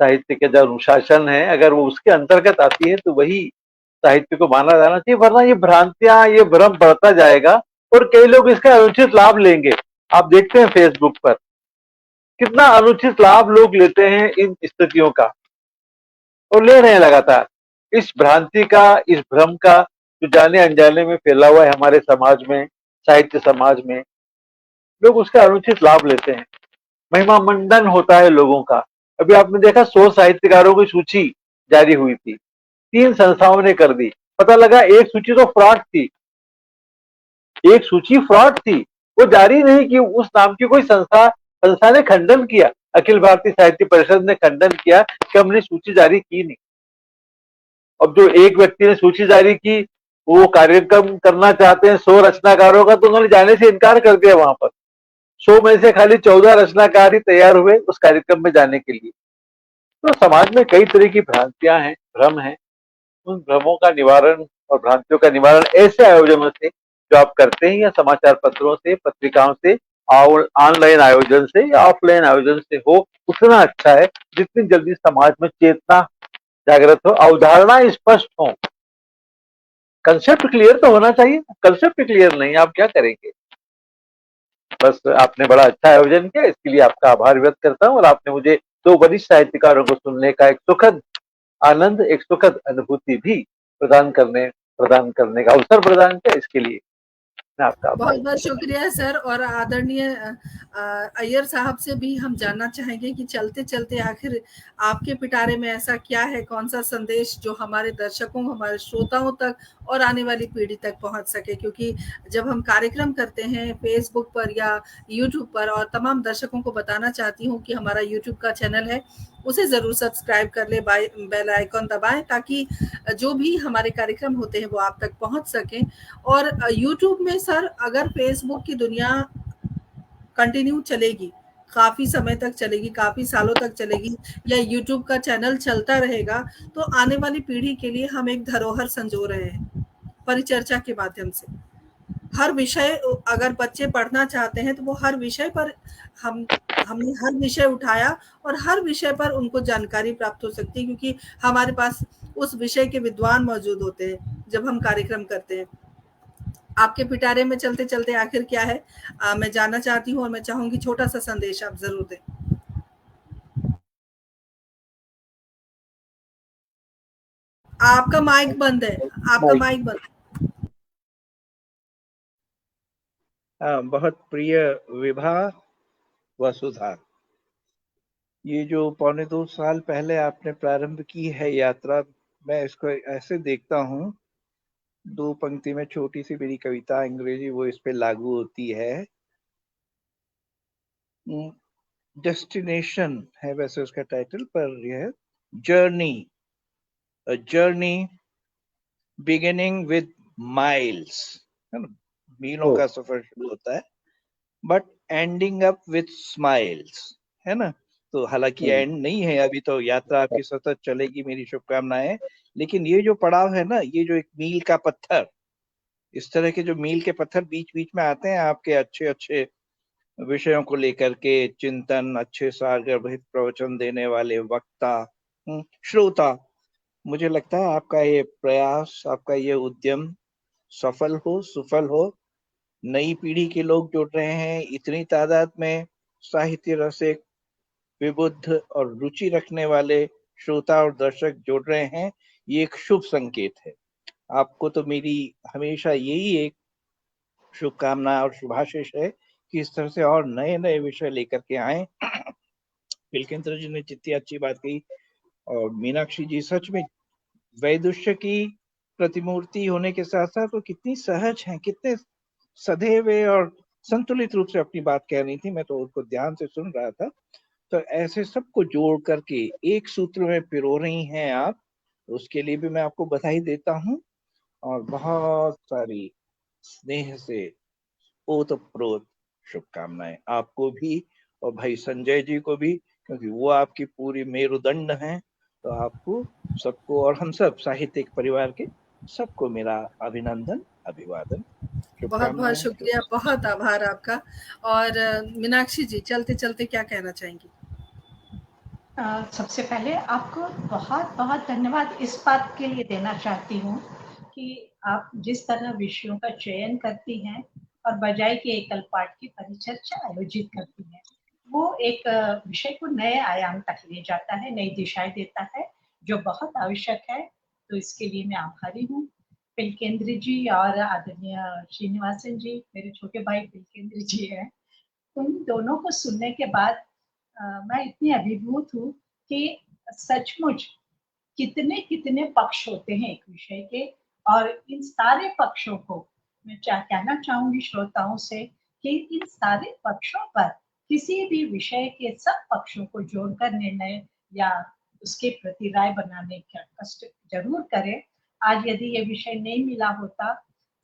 साहित्य के जो अनुशासन है, अगर वो उसके अंतर्गत आती है तो वही साहित्य को माना जाना चाहिए, वरना ये भ्रांतियां, ये भ्रम बढ़ता जाएगा और कई लोग इसका अनुचित लाभ लेंगे। आप देखते हैं फेसबुक पर कितना अनुचित लाभ लोग लेते हैं इन स्थितियों का, और ले रहे हैं लगातार। इस भ्रांति का, इस भ्रम का जो जाने अनजाने में फैला हुआ है हमारे समाज में, साहित्य समाज में, लोग उसका अनुचित लाभ लेते हैं। महिमा मंडन होता है लोगों का। अभी आपने देखा 100 साहित्यकारों की सूची जारी हुई थी, 3 संस्थाओं ने कर दी। पता लगा एक सूची तो फ्रॉड थी, एक सूची फ्रॉड थी, वो जारी नहीं की। उस नाम की कोई संस्था ने खंडन किया, अखिल भारतीय साहित्य परिषद ने खंडन किया कि हमने सूची जारी की नहीं। अब जो एक व्यक्ति ने सूची जारी की, वो कार्यक्रम करना चाहते हैं 100 रचनाकारों का, तो उन्होंने जाने से इनकार कर दिया। वहां पर 100 में से खाली 14 रचनाकार ही तैयार हुए उस कार्यक्रम में जाने के लिए। तो समाज में कई तरह की भ्रांतियां हैं, भ्रम हैं। उन भ्रमों का निवारण और भ्रांतियों का निवारण ऐसे आयोजनों से जो आप करते हैं, या समाचार पत्रों से, पत्रिकाओं से, ऑनलाइन आयोजन से या ऑफलाइन आयोजन से हो, उतना अच्छा है। जितनी जल्दी समाज में चेतना जागृत हो, अवधारणा स्पष्ट हो, कंसेप्ट क्लियर तो होना चाहिए। कंसेप्ट क्लियर नहीं, आप क्या करेंगे। बस आपने बड़ा अच्छा आयोजन किया, इसके लिए आपका आभार व्यक्त करता हूँ। और आपने मुझे 2 वरिष्ठ साहित्यकारों को सुनने का एक सुखद आनंद, एक सुखद अनुभूति भी प्रदान करने का अवसर प्रदान किया, इसके लिए आपका बहुत बहुत शुक्रिया सर। और आदरणीय अय्यर साहब से भी हम जानना चाहेंगे कि चलते चलते आखिर आपके पिटारे में ऐसा क्या है, कौन सा संदेश जो हमारे दर्शकों, हमारे श्रोताओं तक और आने वाली पीढ़ी तक पहुंच सके। क्योंकि जब हम कार्यक्रम करते हैं फेसबुक पर या यूट्यूब पर, और तमाम दर्शकों को बताना चाहती हूँ कि हमारा यूट्यूब का चैनल है, उसे जरूर सब्सक्राइब कर ले, बेल आइकॉन दबाएं, ताकि जो भी हमारे कार्यक्रम होते हैं वो आप तक पहुंच सकें। और यूट्यूब में सर, अगर फेसबुक की दुनिया कंटिन्यू चलेगी, काफी समय तक चलेगी, काफी सालों तक चलेगी, या यूट्यूब का चैनल चलता रहेगा, तो आने वाली पीढ़ी के लिए हम एक धरोहर संजो रहे हैं परिचर्चा के माध्यम से। हर विषय अगर बच्चे पढ़ना चाहते हैं तो वो हर विषय पर हमने हर विषय उठाया, और हर विषय पर उनको जानकारी प्राप्त हो सकती है, क्योंकि हमारे पास उस विषय के विद्वान मौजूद होते हैं जब हम कार्यक्रम करते हैं। आपके पिटारे में चलते चलते आखिर क्या है, मैं जानना चाहती हूँ, और मैं चाहूंगी छोटा सा संदेश आप जरूर दें। आपका माइक बंद है, आपका माइक बंद है। बहुत प्रिय विभा वसुधा, ये जो 2.25 साल पहले आपने प्रारंभ की है यात्रा, मैं इसको ऐसे देखता हूँ, 2 पंक्ति में छोटी सी मेरी कविता अंग्रेजी वो इस पे लागू होती है। डेस्टिनेशन है वैसे उसका टाइटल, पर यह journey, a journey beginning with miles, है ना, मीलों का सफर शुरू होता है, but ending up with smiles, है ना। तो हालांकि एंड नहीं है अभी, तो यात्रा आपकी सतत चलेगी, मेरी शुभकामनाएं। लेकिन ये जो पड़ाव है ना, ये जो एक मील का पत्थर, इस तरह के जो मील के पत्थर बीच बीच में आते हैं आपके अच्छे अच्छे विषयों को लेकर के चिंतन, अच्छे सागरहित प्रवचन देने वाले वक्ता, श्रोता, मुझे लगता है आपका ये प्रयास, आपका ये उद्यम सफल हो, सुफल हो। नई पीढ़ी के लोग जुड़ रहे हैं, इतनी तादाद में साहित्य रसिक, विबुद्ध और रुचि रखने वाले श्रोता और दर्शक जुड़ रहे हैं, ये एक शुभ संकेत है। आपको तो मेरी हमेशा यही एक शुभकामना और शुभाशीष है कि इस तरह से और नए नए विषय लेकर के आए। बिलकेंद्र जी ने जितनी अच्छी बात कही, और मीनाक्षी जी सच में वैदुष्य की प्रतिमूर्ति होने के साथ साथ वो कितनी सहज हैं, कितने सधे हुए और संतुलित रूप से अपनी बात कह रही थी। मैं तो उनको ध्यान से सुन रहा था। तो ऐसे सबको जोड़ करके एक सूत्र में पिरो रही हैं आप, उसके लिए भी मैं आपको बधाई देता हूँ, और बहुत सारी स्नेह से ओतप्रोत शुभकामनाएं आपको भी, और भाई संजय जी को भी, क्योंकि वो आपकी पूरी मेरुदंड हैं। तो आपको सबको और हम सब साहित्यिक परिवार के सबको मेरा अभिनंदन, अभिवादन, बहुत बहुत शुभकामनाएं। शुक्रिया, बहुत आभार आपका। और मीनाक्षी जी, चलते चलते क्या कहना चाहेंगी? सबसे पहले आपको बहुत बहुत धन्यवाद इस बात के लिए देना चाहती हूँ कि आप जिस तरह विषयों का चयन करती हैं और बजाय के एकल पाठ की परिचर्चा आयोजित करती हैं, वो एक विषय को नए आयाम तक ले जाता है, नई दिशाएं देता है, जो बहुत आवश्यक है। तो इसके लिए मैं आभारी हूँ। पिलकेंद्र जी और आदरणीय श्रीनिवासन जी, मेरे छोटे भाई पिलकेंद्र जी हैं, उन दोनों को सुनने के बाद मैं इतनी अभिभूत हूँ कि सचमुच कितने कितने पक्ष होते हैं एक विषय के, और इन सारे पक्षों को मैं कहना चाहूंगी श्रोताओं से कि इन सारे पक्षों पर किसी भी विषय के सब पक्षों को जोड़कर निर्णय या उसके प्रति राय बनाने का कष्ट जरूर करें। आज यदि ये विषय नहीं मिला होता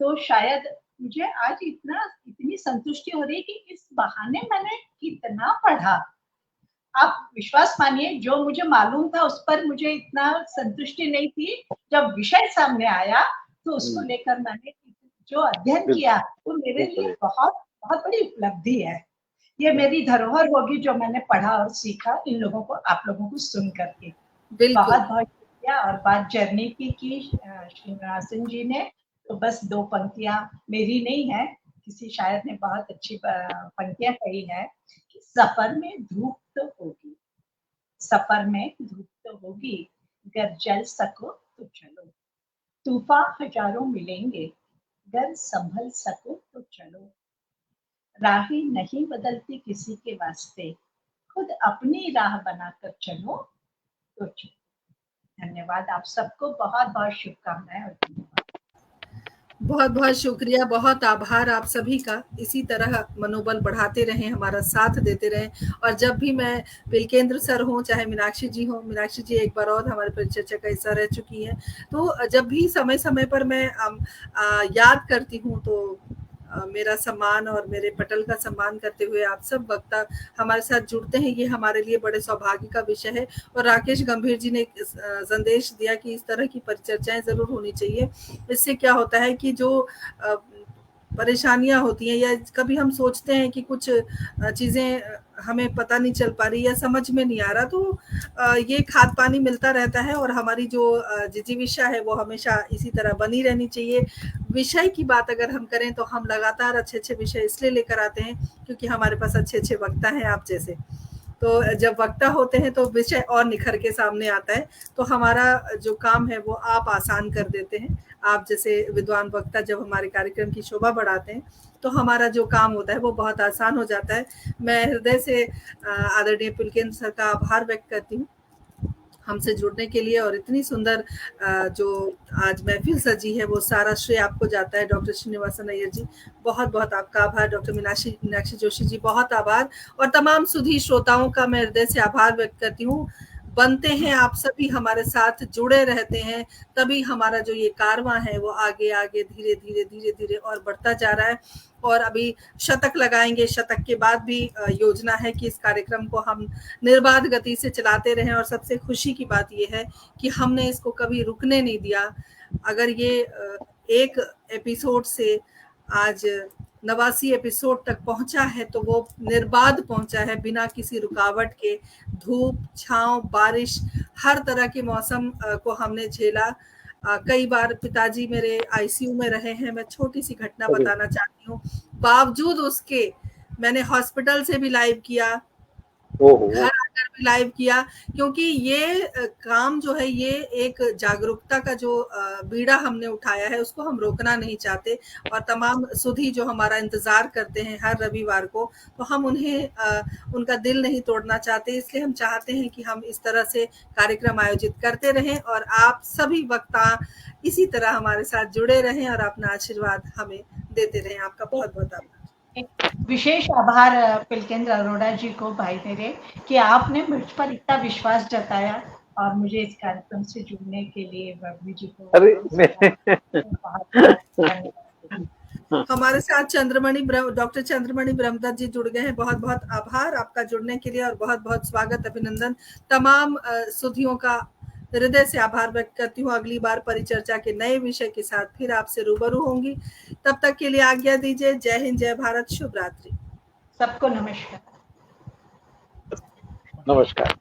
तो शायद मुझे आज इतनी संतुष्टि हो रही है कि इस बहाने मैंने कितना पढ़ा। आप विश्वास मानिए, जो मुझे मालूम था उस पर मुझे इतना संतुष्टि नहीं थी, जब विषय सामने आया तो उसको लेकर मैंने जो अध्ययन किया वो मेरे लिए बहुत बहुत बड़ी उपलब्धि है। ये मेरी धरोहर होगी जो मैंने पढ़ा और सीखा इन लोगों को, आप लोगों को सुन करके। बहुत बहुत शुक्रिया। और बात जर्नी की श्रीनिवासन जी ने, तो बस 2 पंक्तियां मेरी नहीं है, किसी शायर ने बहुत अच्छी पंक्तियां कही है कि सफर में धूप तो होगी, सफर में धूप तो होगी, अगर जल सको तो चलो, तूफान हजारों मिलेंगे, अगर संभल सको तो चलो, राहें नहीं बदलती किसी के वास्ते, खुद अपनी राह बनाकर चलो तो चलो। धन्यवाद। आप सबको बहुत बहुत शुभकामनाएं और धन्यवाद। बहुत बहुत शुक्रिया, बहुत आभार आप सभी का। इसी तरह मनोबल बढ़ाते रहें, हमारा साथ देते रहें। और जब भी मैं पिलकेंद्र सर हों चाहे मीनाक्षी जी हों, मीनाक्षी जी एक बार और हमारे परिचर्चा का हिस्सा रह चुकी हैं, तो जब भी समय समय पर मैं याद करती हूँ तो मेरा सम्मान और मेरे पटल का सम्मान करते हुए आप सब वक्ता हमारे साथ जुड़ते हैं, ये हमारे लिए बड़े सौभाग्य का विषय है। और राकेश गंभीर जी ने संदेश दिया कि इस तरह की परिचर्चाएं जरूर होनी चाहिए। इससे क्या होता है कि जो परेशानियां होती हैं या कभी हम सोचते हैं कि कुछ चीजें हमें पता नहीं चल पा रही या समझ में नहीं आ रहा, तो ये खाद पानी मिलता रहता है। और हमारी जो जिजीविषा है वो हमेशा इसी तरह बनी रहनी चाहिए। विषय की बात अगर हम करें तो हम लगातार अच्छे अच्छे विषय इसलिए लेकर आते हैं क्योंकि हमारे पास अच्छे अच्छे वक्ता हैं आप जैसे। तो जब वक्ता होते हैं तो विषय और निखर के सामने आता है, तो हमारा जो काम है वो आप आसान कर देते हैं। आप जैसे विद्वान वक्ता जब हमारे कार्यक्रम की शोभा बढ़ाते हैं तो हमारा जो काम होता है वो बहुत आसान हो जाता है। मैं हृदय से आदरणीय पुलकेंद्र सर का आभार व्यक्त करती हूँ हमसे जुड़ने के लिए। और इतनी सुंदर जो आज महफिल सजी है वो सारा श्रेय आपको जाता है डॉक्टर श्रीनिवासन अय्यर जी, बहुत बहुत आपका आभार। डॉक्टर मीनाक्षी जोशी जी बहुत आभार। और तमाम सुधी श्रोताओं का मैं हृदय से आभार व्यक्त करती हूँ। बनते हैं आप सभी हमारे साथ जुड़े रहते हैं, तभी हमारा जो ये कारवां है वो आगे आगे धीरे धीरे धीरे धीरे और बढ़ता जा रहा है। और अभी शतक लगाएंगे, शतक के बाद भी योजना है कि इस कार्यक्रम को हम निर्बाध गति से चलाते रहें। और सबसे खुशी की बात ये है कि हमने इसको कभी रुकने नहीं दिया। अगर ये एक एपिसोड से आज 89 एपिसोड तक पहुंचा है तो वो निर्बाध पहुंचा है, बिना किसी रुकावट के। धूप छांव बारिश हर तरह के मौसम को हमने झेला। कई बार पिताजी मेरे आईसीयू में रहे हैं, मैं छोटी सी घटना बताना चाहती हूँ। बावजूद उसके मैंने हॉस्पिटल से भी लाइव किया, घर आकर भी लाइव किया, क्योंकि ये काम जो है ये एक जागरूकता का जो बीड़ा हमने उठाया है उसको हम रोकना नहीं चाहते। और तमाम सुधी जो हमारा इंतजार करते हैं हर रविवार को, तो हम उन्हें उनका दिल नहीं तोड़ना चाहते। इसलिए हम चाहते हैं कि हम इस तरह से कार्यक्रम आयोजित करते रहें और आप सभी वक्ता इसी तरह हमारे साथ जुड़े रहें और अपना आशीर्वाद हमें देते रहें। आपका बहुत बहुत आभार। एक विशेष आभार पिलकेंद्र अरोड़ा जी को, भाई मेरे, कि आपने मुझ पर इतना विश्वास जताया और मुझे इस कार्यक्रम से जुड़ने के लिए बबली जी को हमारे साथ डॉक्टर चंद्रमणि ब्रह्मदत्त जी जुड़ गए हैं। बहुत बहुत आभार आपका जुड़ने के लिए और बहुत बहुत स्वागत अभिनंदन। तमाम सुधियों का हृदय से आभार व्यक्त करती हूँ। अगली बार परिचर्चा के नए विषय के साथ फिर आपसे रूबरू होंगी। तब तक के लिए आज्ञा दीजिए। जय हिंद, जय भारत, शुभ रात्रि। सबको नमस्कार। नमस्कार।